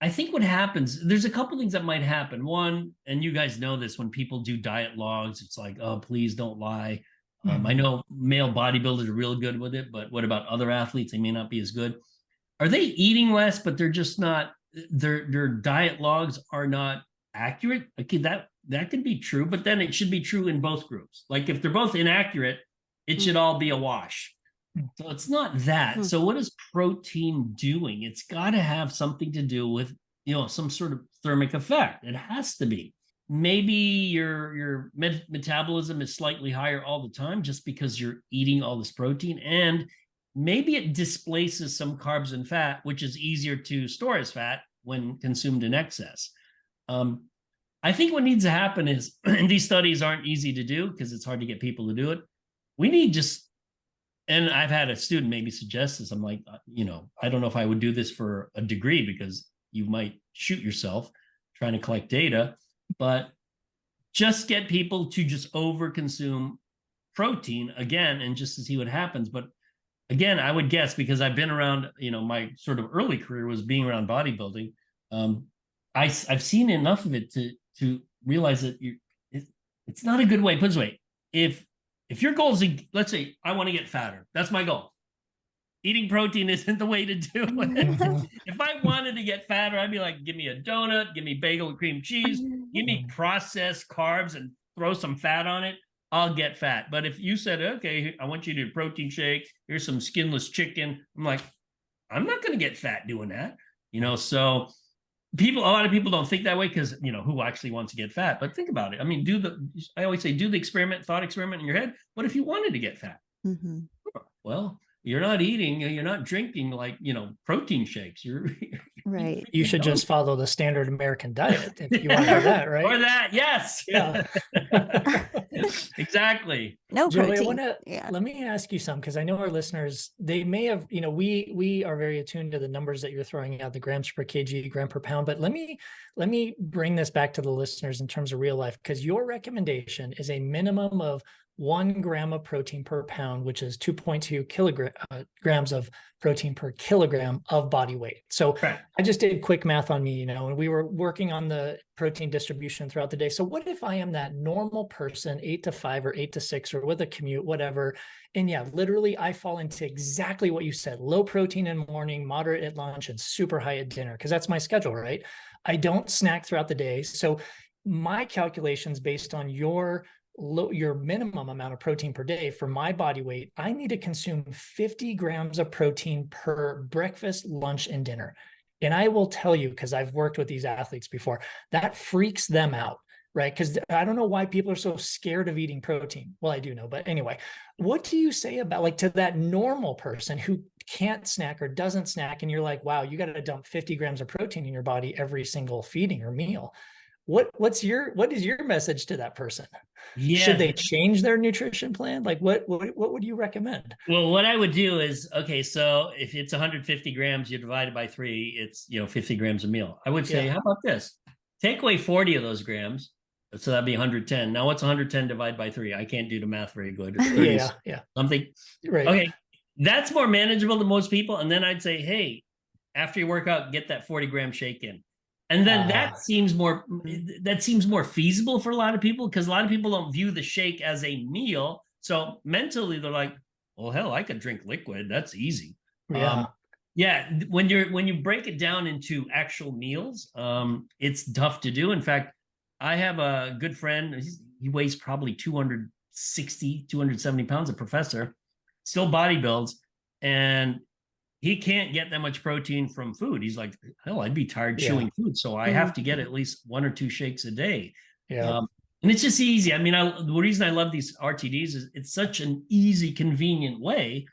I think what happens, there's a couple things that might happen. One, and you guys know this, when people do diet logs, it's like, oh, please don't lie. I know male bodybuilders are real good with it, but what about other athletes? They may not be as good. Are they eating less, but they're just not, their diet logs are not accurate? Okay, that could be true, but then it should be true in both groups. Like if they're both inaccurate, it should all be a wash. So it's not that. So what is protein doing? It's got to have something to do with, some sort of thermic effect. It has to be. Maybe your metabolism is slightly higher all the time just because you're eating all this protein, and maybe it displaces some carbs and fat, which is easier to store as fat when consumed in excess. I think what needs to happen is, and these studies aren't easy to do because it's hard to get people to do it. We need and I've had a student maybe suggest this. I'm like, I don't know if I would do this for a degree because you might shoot yourself trying to collect data, but just get people to just overconsume protein again and just to see what happens. But again, I would guess, because I've been around, my sort of early career was being around bodybuilding. I've seen enough of it to realize that it's not a good way. Put it this way, if your goal is, let's say I want to get fatter, that's my goal. Eating protein isn't the way to do it. If I wanted to get fatter, I'd be like, give me a donut, give me bagel with cream cheese, give me processed carbs and throw some fat on it. I'll get fat. But if you said, okay, I want you to do a protein shake, here's some skinless chicken, I'm like, I'm not going to get fat doing that. So a lot of people don't think that way because, who actually wants to get fat? But think about it. I mean, I always say, do the thought experiment in your head. What if you wanted to get fat? Mm-hmm. Well, you're not eating, you're not drinking like, protein shakes. You're Right. You should just follow the standard American diet if you want to do that, right? Or that, yes. Yeah. Exactly. No Joey, protein. let me ask you something, because I know our listeners, they may have, we are very attuned to the numbers that you're throwing out, the grams per kg, gram per pound. But let me bring this back to the listeners in terms of real life, because your recommendation is a minimum of 1 gram of protein per pound, which is 2.2 grams of protein per kilogram of body weight. So right. I just did quick math on me, and we were working on the protein distribution throughout the day. So what if I am that normal person, 8 to 5 or 8 to 6, or with a commute, whatever. And yeah, literally I fall into exactly what you said: low protein in the morning, moderate at lunch, and super high at dinner, because that's my schedule, right? I don't snack throughout the day. So my calculations based on your minimum amount of protein per day for my body weight, I need to consume 50 grams of protein per breakfast, lunch, and dinner. And I will tell you, because I've worked with these athletes before, that freaks them out, right? Because I don't know why people are so scared of eating protein. Well, I do know, but anyway, what do you say about, like, to that normal person who can't snack or doesn't snack, and you're like, wow, you got to dump 50 grams of protein in your body every single feeding or meal? What is your message to that person? Yeah. Should they change their nutrition plan? Like, what would you recommend? Well, what I would do is, okay, so if it's 150 grams, you divide it by 3, it's 50 grams a meal. I would say, how about this? Take away 40 of those grams, so that'd be 110. Now, what's 110 divided by 3? I can't do the math very good. Yeah. Something. Right. Okay, that's more manageable to most people. And then I'd say, hey, after you work out, get that 40-gram shake in. And then that seems more feasible for a lot of people, because a lot of people don't view the shake as a meal. So mentally they're like, well, hell, I could drink liquid. That's easy. Yeah. When you break it down into actual meals, it's tough to do. In fact, I have a good friend. He weighs probably 260, 270 pounds, a professor, still bodybuilds, and he can't get that much protein from food. He's like, hell, I'd be tired chewing food. So I have to get at least 1 or 2 shakes a day. Yeah. And it's just easy. I mean, the reason I love these RTDs is it's such an easy, convenient way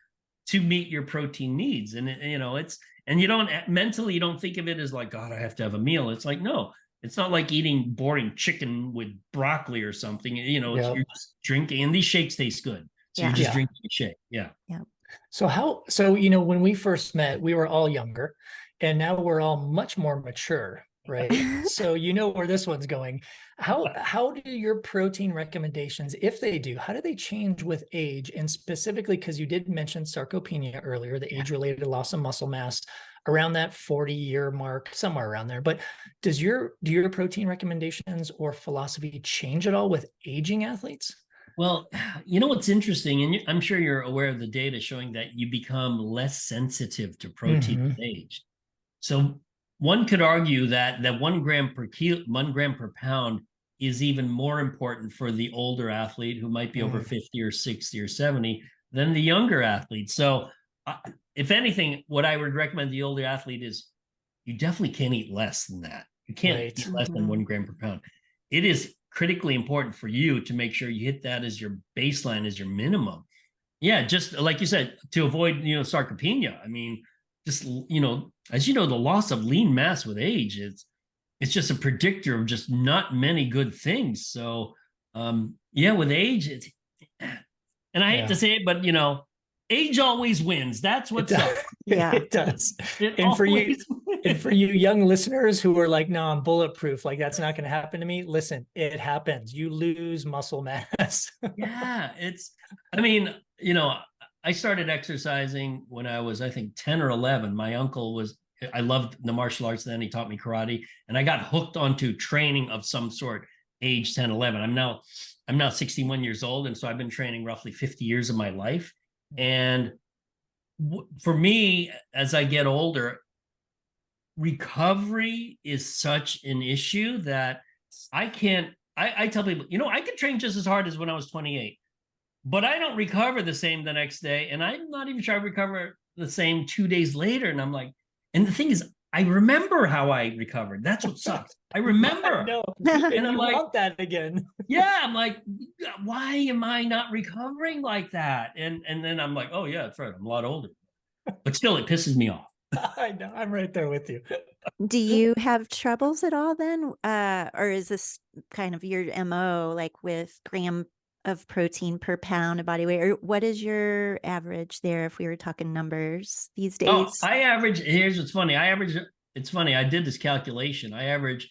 to meet your protein needs. And, you don't mentally, you don't think of it as like, God, I have to have a meal. It's like, no, It's not like eating boring chicken with broccoli or something. You know, Yeah. you're just drinking, and these shakes taste good. So you're Yeah. just Yeah. drinking a shake. Yeah. Yeah. So you know, when we first met, we were all younger, and now we're all much more mature, right? So you know where this one's going. How do your protein recommendations, if they do, how do they change with age? And specifically, because you did mention sarcopenia earlier, the age-related loss of muscle mass around that 40-year mark, somewhere around there. But do your protein recommendations or philosophy change at all with aging athletes? Well, you know what's interesting, and I'm sure you're aware of the data showing that you become less sensitive to protein Mhm. with age. So one could argue that 1 gram per kilo, 1 gram per pound is even more important for the older athlete who might be over Mm. 50 or 60 or 70 than the younger athlete. So if anything, what I would recommend the older athlete is you definitely can't eat less than that. You can't Right. eat less than 1 gram per pound. It is critically important for you to make sure you hit that as your baseline, as your minimum. Yeah, just like you said, to avoid, sarcopenia. I mean, just, as you know, the loss of lean mass with age, it's just a predictor of just not many good things. So, yeah, with age, it's, and I hate to Yeah. say it, but age always wins. That's It what's does. up. Yeah. It does. It And for you, always and wins. for you young listeners who are like, no, I'm bulletproof, like that's not going to happen to me. Listen, it happens. You lose muscle mass. Yeah, I mean, I started exercising when I was, I think, 10 or 11. My uncle I loved the martial arts then. He taught me karate, and I got hooked onto training of some sort age 10, 11. I'm now 61 years old. And so I've been training roughly 50 years of my life. And for me, as I get older, recovery is such an issue that I can't. I tell people, I could train just as hard as when I was 28, but I don't recover the same the next day. And I'm not even sure I recover the same 2 days later. And I'm like, and the thing is, I remember how I recovered. That's what sucks. I I remember. know. And And I'm you like, want that again. yeah, I'm like, why am I not recovering like that? And then I'm like, oh yeah, that's right. I'm a lot older. But still, it pisses me off. I know. I'm right there with you. Do you have troubles at all then? Or is this kind of your MO, like with gram of protein per pound of body weight? Or what is your average there if we were talking numbers these Oh, days? here's what's funny. It's funny. I did this calculation. I average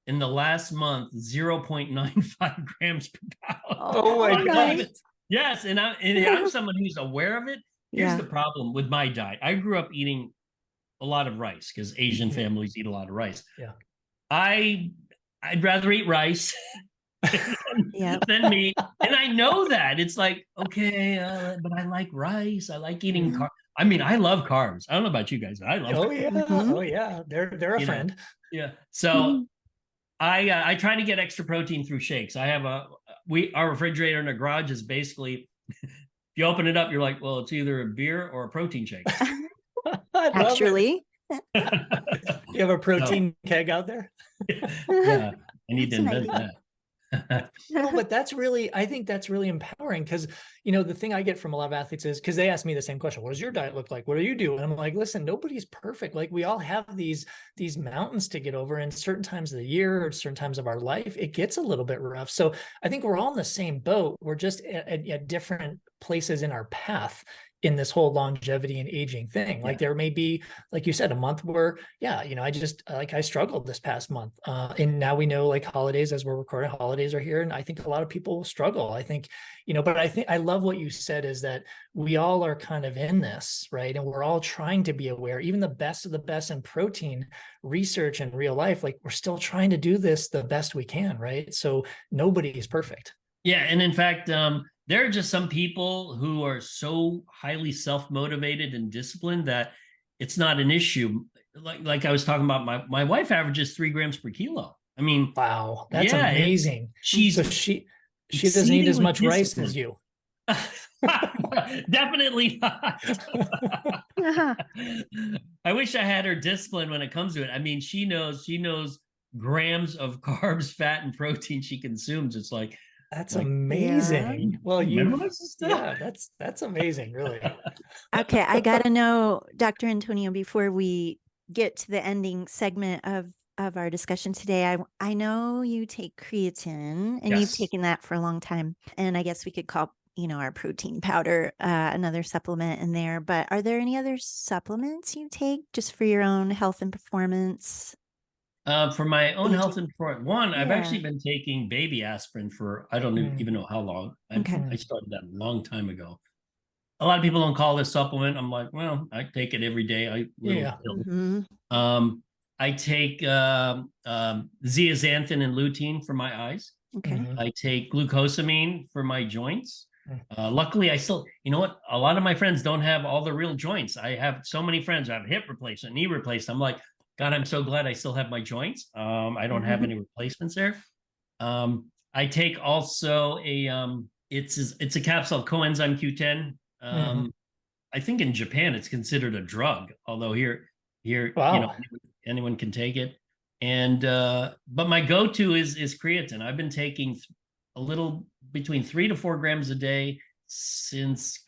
in the last month 0.95 grams per pound. Oh my Oh, I'm not even, gosh. nice. yes. And I'm someone who's aware of it. Here's Yeah. the problem with my diet. I grew up eating a lot of rice because Asian Mhm. families eat a lot of rice. Yeah. I'd rather eat rice Yeah. than meat. And I know that it's like, okay, but I like rice. I like eating Yeah. carbs. I mean, I love carbs. I don't know about you guys. I love Oh carbs, yeah. Mhm. Oh yeah. They're a friend. yeah. So I try to get extra protein through shakes. I have our refrigerator in the garage is basically, if you open it up, you're like, well, it's either a beer or a protein shake. I love it. Actually. You have a So, protein keg out there? yeah, I need to That's an invent idea. that. No, but I think that's really empowering because, the thing I get from a lot of athletes is because they ask me the same question, what does your diet look like? What do you do? And I'm like, listen, nobody's perfect. Like we all have these mountains to get over in certain times of the year or certain times of our life. It gets a little bit rough. So I think we're all in the same boat. We're just at different places in our path in this whole longevity and aging thing. Like there may be, like you said, a month where, yeah, I struggled this past month. And now we know like holidays, as we're recording, holidays are here. And I think a lot of people will struggle. I think, but I think I love what you said is that we all are kind of in this, right? And we're all trying to be aware, even the best of the best in protein research and real life, like we're still trying to do this the best we can, right? So nobody is perfect. Yeah, and in fact, there are just some people who are so highly self-motivated and disciplined that it's not an issue. Like I was talking about, my wife averages 3 grams per kilo. I mean, Wow, that's yeah, amazing. she's So she doesn't eat as exceedingly much rice as disciplined. you. Definitely not. I wish I had her discipline when it comes to it. I mean, she knows grams of carbs, fat, and protein she consumes. It's like, That's like, Yeah. amazing. Well, memorize this stuff. yeah, that's amazing, really. Okay, I gotta know, Dr. Antonio, before we get to the ending segment of of our discussion today, I know you take creatine and you've Yes. taken that for a long time. And I guess we could call, our protein powder another supplement in there. But are there any other supplements you take just for your own health and performance For my that own you health take? and for one, I've Yeah. actually been taking baby aspirin for I don't Mm, even know how long. Okay. I started that a long time ago. A lot of people don't call this supplement. I'm like, well, I take it every day. I little yeah. pill. Hmm. I take zeaxanthin and lutein for my eyes. Okay. Hmm. I take glucosamine for my joints. Luckily, I still, you know what? A lot of my friends don't have all the real joints. I have so many friends who have hip replacement, knee replacement. I'm like, God, I'm so glad I still have my joints. I don't have Hmm. any replacements there. I take also it's a capsule coenzyme Q10. Hmm. I think in Japan it's considered a drug, although here Wow. anyone can take it. And but my go-to is creatine. I've been taking a little between 3 to 4 grams a day since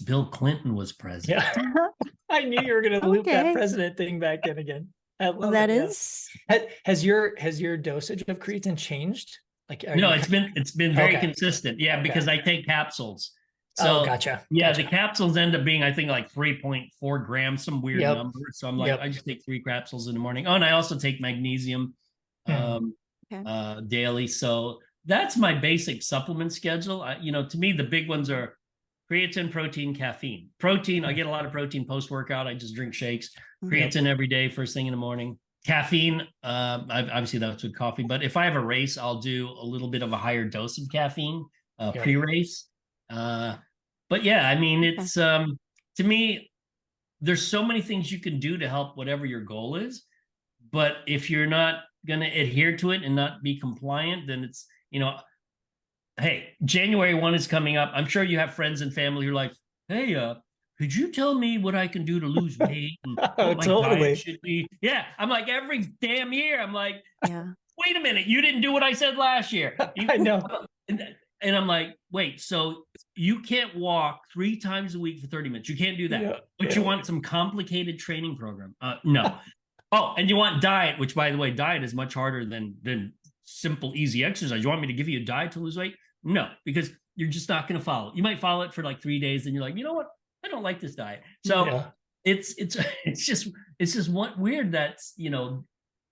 Bill Clinton was president. Yeah. I knew you were going to loop that Okay. president thing back in again. I Well, love that it. Yeah. is Has your dosage of creatine changed? Like, are No, you it's been very okay? consistent. Yeah, Okay. because I take capsules. Oh, So gotcha. yeah, the Gotcha. capsules end up being I think like 3.4 grams, some weird Yep. number. So I'm like, I Yep. just take 3 capsules in the morning. Oh, and I also take magnesium Hmm. um okay. daily. So that's my basic supplement schedule. To me, the big ones are creatine, protein, caffeine. Protein, I get a lot of protein post workout. I just drink shakes. Yep. Creatine every day, first thing in the morning. Caffeine, obviously that's with coffee, but if I have a race, I'll do a little bit of a higher dose of caffeine Yep. pre-race. Uh, but yeah, I mean, Okay. it's to me, there's so many things you can do to help whatever your goal is. But if you're not going to adhere to it and not be compliant, then hey, January 1 is coming up. I'm sure you have friends and family who are like, hey, could you tell me what I can do to lose weight and Oh, what my diet totally. should be? Yeah. I'm like, every damn year, I'm like, Yeah. wait a minute, you didn't do what I said last year. I know. And, and I'm like, wait, so you can't walk 3 times a week for 30 minutes. You can't do that. Yeah. But you Yeah. want some complicated training program. No. Oh, and you want diet, which by the way, diet is much harder than simple, easy exercise. You want me to give you a diet to lose weight? No, because you're just not going to follow it. You might follow it for like 3 days, and you're like, you know what? I don't like this diet. So Yeah. it's it's just what weird that's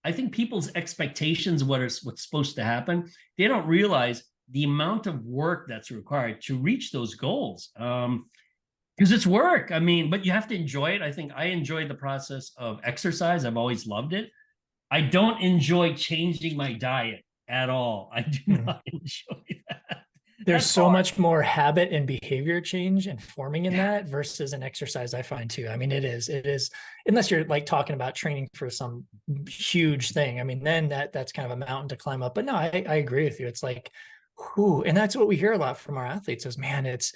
I think people's expectations of what's supposed to happen, they don't realize the amount of work that's required to reach those goals. Because it's work. I mean, but you have to enjoy it. I think I enjoy the process of exercise. I've always loved it. I don't enjoy changing my diet at all. I do Mhm. not enjoy that. There's That's so hard. much more habit and behavior change and forming in Yeah. that versus an exercise, I find too. I mean, it is, unless you're like talking about training for some huge thing. I mean, then that's kind of a mountain to climb up. But no, I agree with you. It's like, who, and that's what we hear a lot from our athletes is, man, it's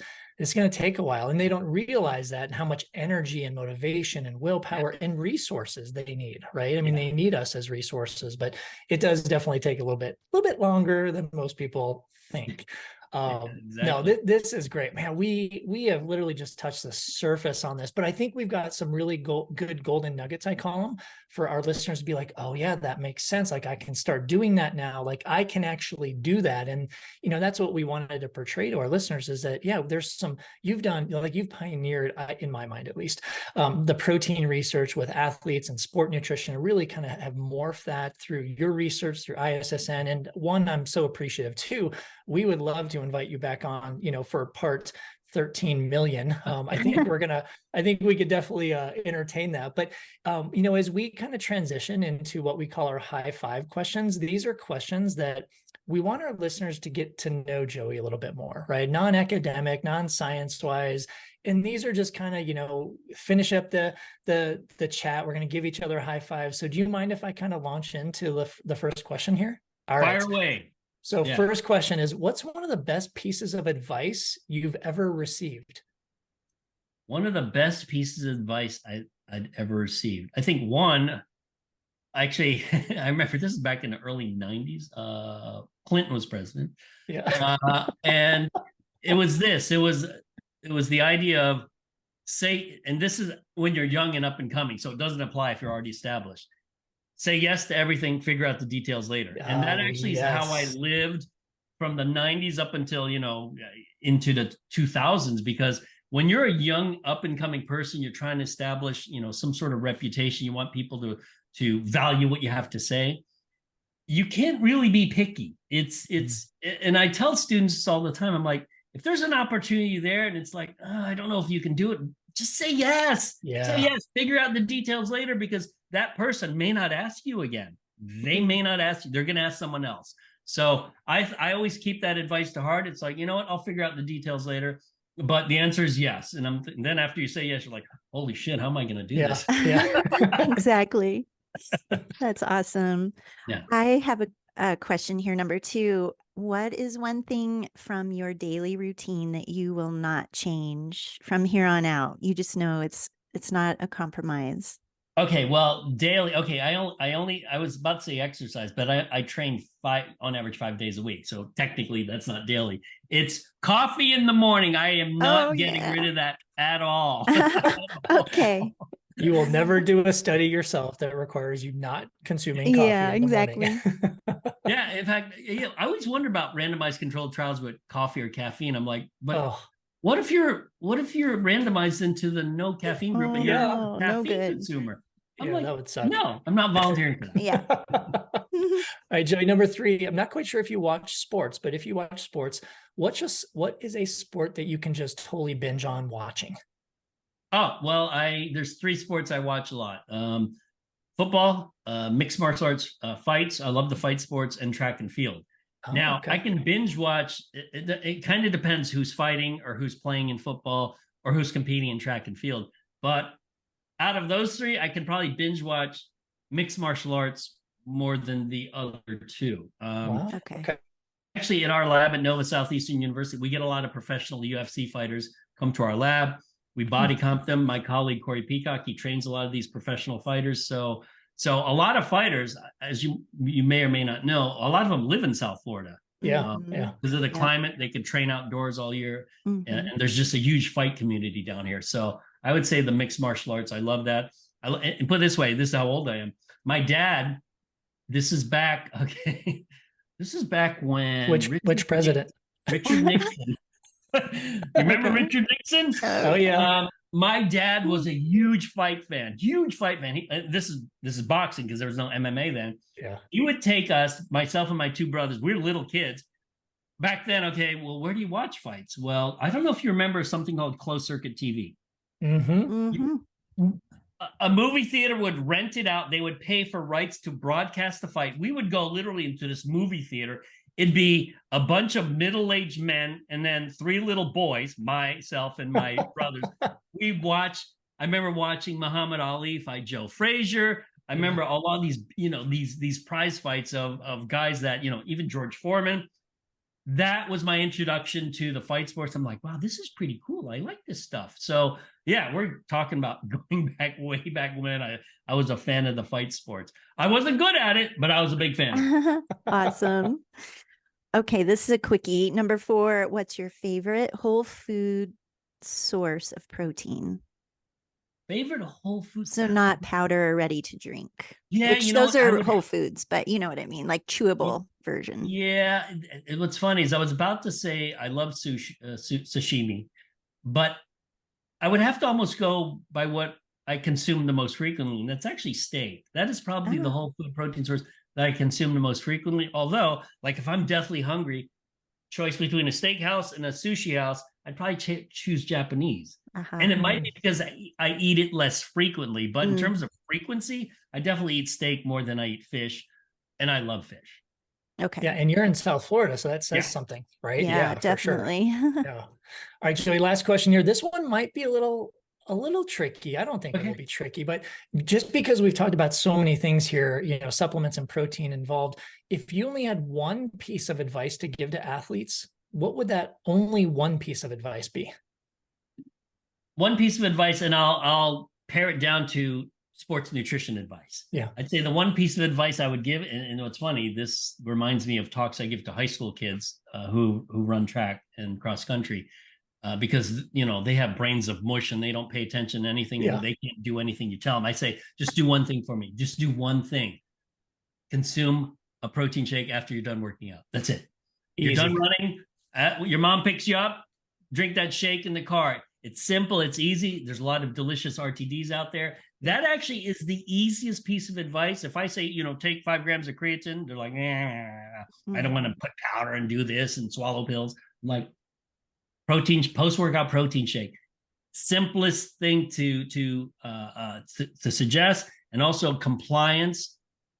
going to take a while. And they don't realize that and how much energy and motivation and Yeah. willpower and resources they need, right? I mean, Yeah. they need us as resources, but it does definitely take a little bit longer than most people think. Yeah, No, exactly. this is great, man. We have literally just touched the surface on this, but I think we've got some really good golden nuggets, I call them, for our listeners to be like, oh yeah, that makes sense. Like I can start doing that now. Like I can actually do that. And that's what we wanted to portray to our listeners is that, yeah, there's some you've done, like you've pioneered, in my mind at least, the protein research with athletes and sport nutrition, really kind of have morphed that through your research through ISSN. And one, I'm so appreciative too. We would love to invite you back on, for part 13 million. I think we could definitely entertain that. But, as we kind of transition into what we call our high five questions, these are questions that we want our listeners to get to know Joey a little bit more, right? Non-academic, non-science wise. And these are just kind of, finish up the chat. We're going to give each other high fives. So do you mind if I kind of launch into the first question here? All right. Fire away. So Yeah. first question is, what's one of the best pieces of advice you've ever received? One of the best pieces of advice I'd ever received. I think one, actually, I remember this is back in the early 90s. Clinton was president. Yeah. And it was the idea of say, and this is when you're young and up and coming, so it doesn't apply if you're already established. say yes to everything, figure out the details later. And that Oh, actually is how I yes. lived from the 90s up until, into the 2000s, because when you're a young up and coming person, you're trying to establish, some sort of reputation. You want people to value what you have to say. You can't really be picky. And I tell students this all the time. I'm like, if there's an opportunity there and it's like, oh, I don't know if you can do it, just say yes. Say Yeah. yes. Figure out the details later, because that person may not ask you again. They may not ask you. They're going to ask someone else. So I always keep that advice to heart. It's like, you know what? I'll figure out the details later. But the answer is yes. And then after you say yes, you're like, holy shit, how am I going to do Yeah. this? Yeah. Exactly. That's awesome. Yeah. I have a question here, number 2. What is one thing from your daily routine that you will not change from here on out? You just know it's not a compromise. Okay, well, daily. Okay, I was about to say exercise, but I train on average 5 days a week. So technically that's not daily. It's coffee in the morning. I am Oh, not getting rid yeah. of that at all. Okay. You will never do a study yourself that requires you not consuming coffee Yeah, in the morning. exactly. Yeah, in fact, I always wonder about randomized controlled trials with coffee or caffeine. I'm like, but Oh, what if you're randomized into the no caffeine group and you're a yeah. Oh, no caffeine good. consumer? I'm Yeah, like, that would suck. no, I'm not volunteering for that. Yeah. All right, Joey, number 3. I'm not quite sure if you watch sports, but if you watch sports, what is a sport that you can just totally binge on watching? Oh, well, there's 3 sports I watch a lot. Football, mixed martial arts, fights. I love the fight sports, and track and field. Oh, Now, I okay. can binge watch. It kind of depends who's fighting or who's playing in football or who's competing in track and field. But out of those 3, I can probably binge watch mixed martial arts more than the other 2. Wow. Okay. Okay. Actually, in our lab at Nova Southeastern University, we get a lot of professional UFC fighters come to our lab. We body comp them. My colleague Corey Peacock, he trains a lot of these professional fighters. So a lot of fighters, as you may or may not know, a lot of them live in South Florida. Yeah. Mhm. Yeah. Because of the Yep. climate, they can train outdoors all year, and Mhm. there's just a huge fight community down here. So I would say the mixed martial arts. I love that. And put it this way, this is how old I am. My dad. This is back. Okay, this is back when Which president? Richard Nixon. Remember Okay. Richard Nixon? Oh, yeah. My dad was a huge fight fan. Huge fight fan. This is boxing, because there was no MMA then. Yeah. He would take us, myself and my 2 brothers. We were little kids back then. Okay, well, where do you watch fights? Well, I don't know if you remember something called closed circuit TV. Mm-hmm. Mhm. A movie theater would rent it out. They would pay for rights to broadcast the fight. We would go literally into this movie theater. It'd be a bunch of middle-aged men and then 3 little boys, myself and my brothers. We watched. I remember watching Muhammad Ali fight Joe Frazier. I remember a lot of these prize fights of guys that, even George Foreman. That was my introduction to the fight sports. I'm like, wow, this is pretty cool. I like this stuff. So yeah, we're talking about going back way back when I was a fan of the fight sports. I wasn't good at it, but I was a big fan. Awesome. Okay, this is a quickie. Number 4, what's your favorite whole food source of protein? Favorite whole food. So not powder or ready to drink. Yeah, Which those are whole foods, but you know what I mean, like chewable version. Yeah, what's funny is I was about to say I love sashimi, but I would have to almost go by what I consume the most frequently, and that's actually steak. That is probably the Oh. whole food protein source that I consume the most frequently. Although, like if I'm deathly hungry, choice between a steakhouse and a sushi house, I'd probably choose Japanese. Uh-huh. And it might be because I eat it less frequently, but in Mm. terms of frequency, I definitely eat steak more than I eat fish, and I love fish. Okay. Yeah, and you're in South Florida, so that says Yeah. something, right? Yeah, for sure. definitely. Yeah. All right, Joey, last question here. This one might be a little tricky. I don't think it Okay. will be tricky, but just because we've talked about so many things here, supplements and protein involved, if you only had one piece of advice to give to athletes, what would that only one piece of advice be? One piece of advice, and I'll pare it down to sports nutrition advice. Yeah. I'd say the one piece of advice I would give, and what's funny, this reminds me of talks I give to high school kids who run track and cross country, because they have brains of mush and they don't pay attention to anything. Yeah. They can't do anything you tell them. I say, just do one thing for me. Just do one thing. consume a protein shake after you're done working out. That's it. You're Easy. done running. Your mom picks you up. Drink that shake in the car. It's simple. It's easy. There's a lot of delicious RTDs out there. That actually is the easiest piece of advice. If I say, take 5 grams of creatine, they're like, I don't want to put powder and do this and swallow pills. I'm like, post-workout protein shake. Simplest thing to suggest, and also compliance.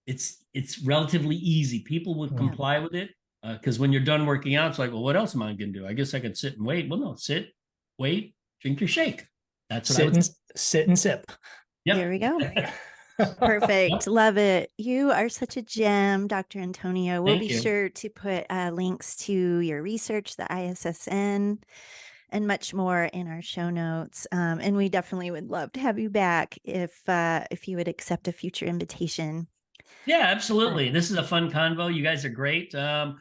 It's relatively easy. People would comply with it because when you're done working out, it's like, well, what else am I going to do? I guess I could sit and wait. Well, no, sit, wait, drink your shake. That's what sit and sip. Yep. There we go. Perfect. Love it. You are such a gem, Dr. Antonio. We'll be sure to put links to your research, the ISSN, and much more in our show notes. And we definitely would love to have you back if you would accept a future invitation. Yeah, absolutely. This is a fun convo. You guys are great. I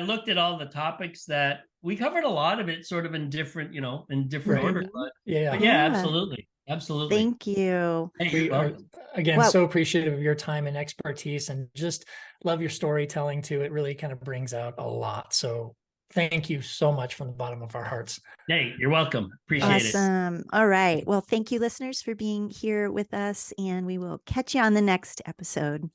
looked at all the topics that we covered, a lot of it sort of in different, order. But yeah, absolutely. Absolutely. Thank you. We are, again, so appreciative of your time and expertise, and just love your storytelling too. It really kind of brings out a lot. So thank you so much from the bottom of our hearts. Hey, you're welcome. Appreciate it. Awesome. All right. Well, thank you, listeners, for being here with us, and we will catch you on the next episode.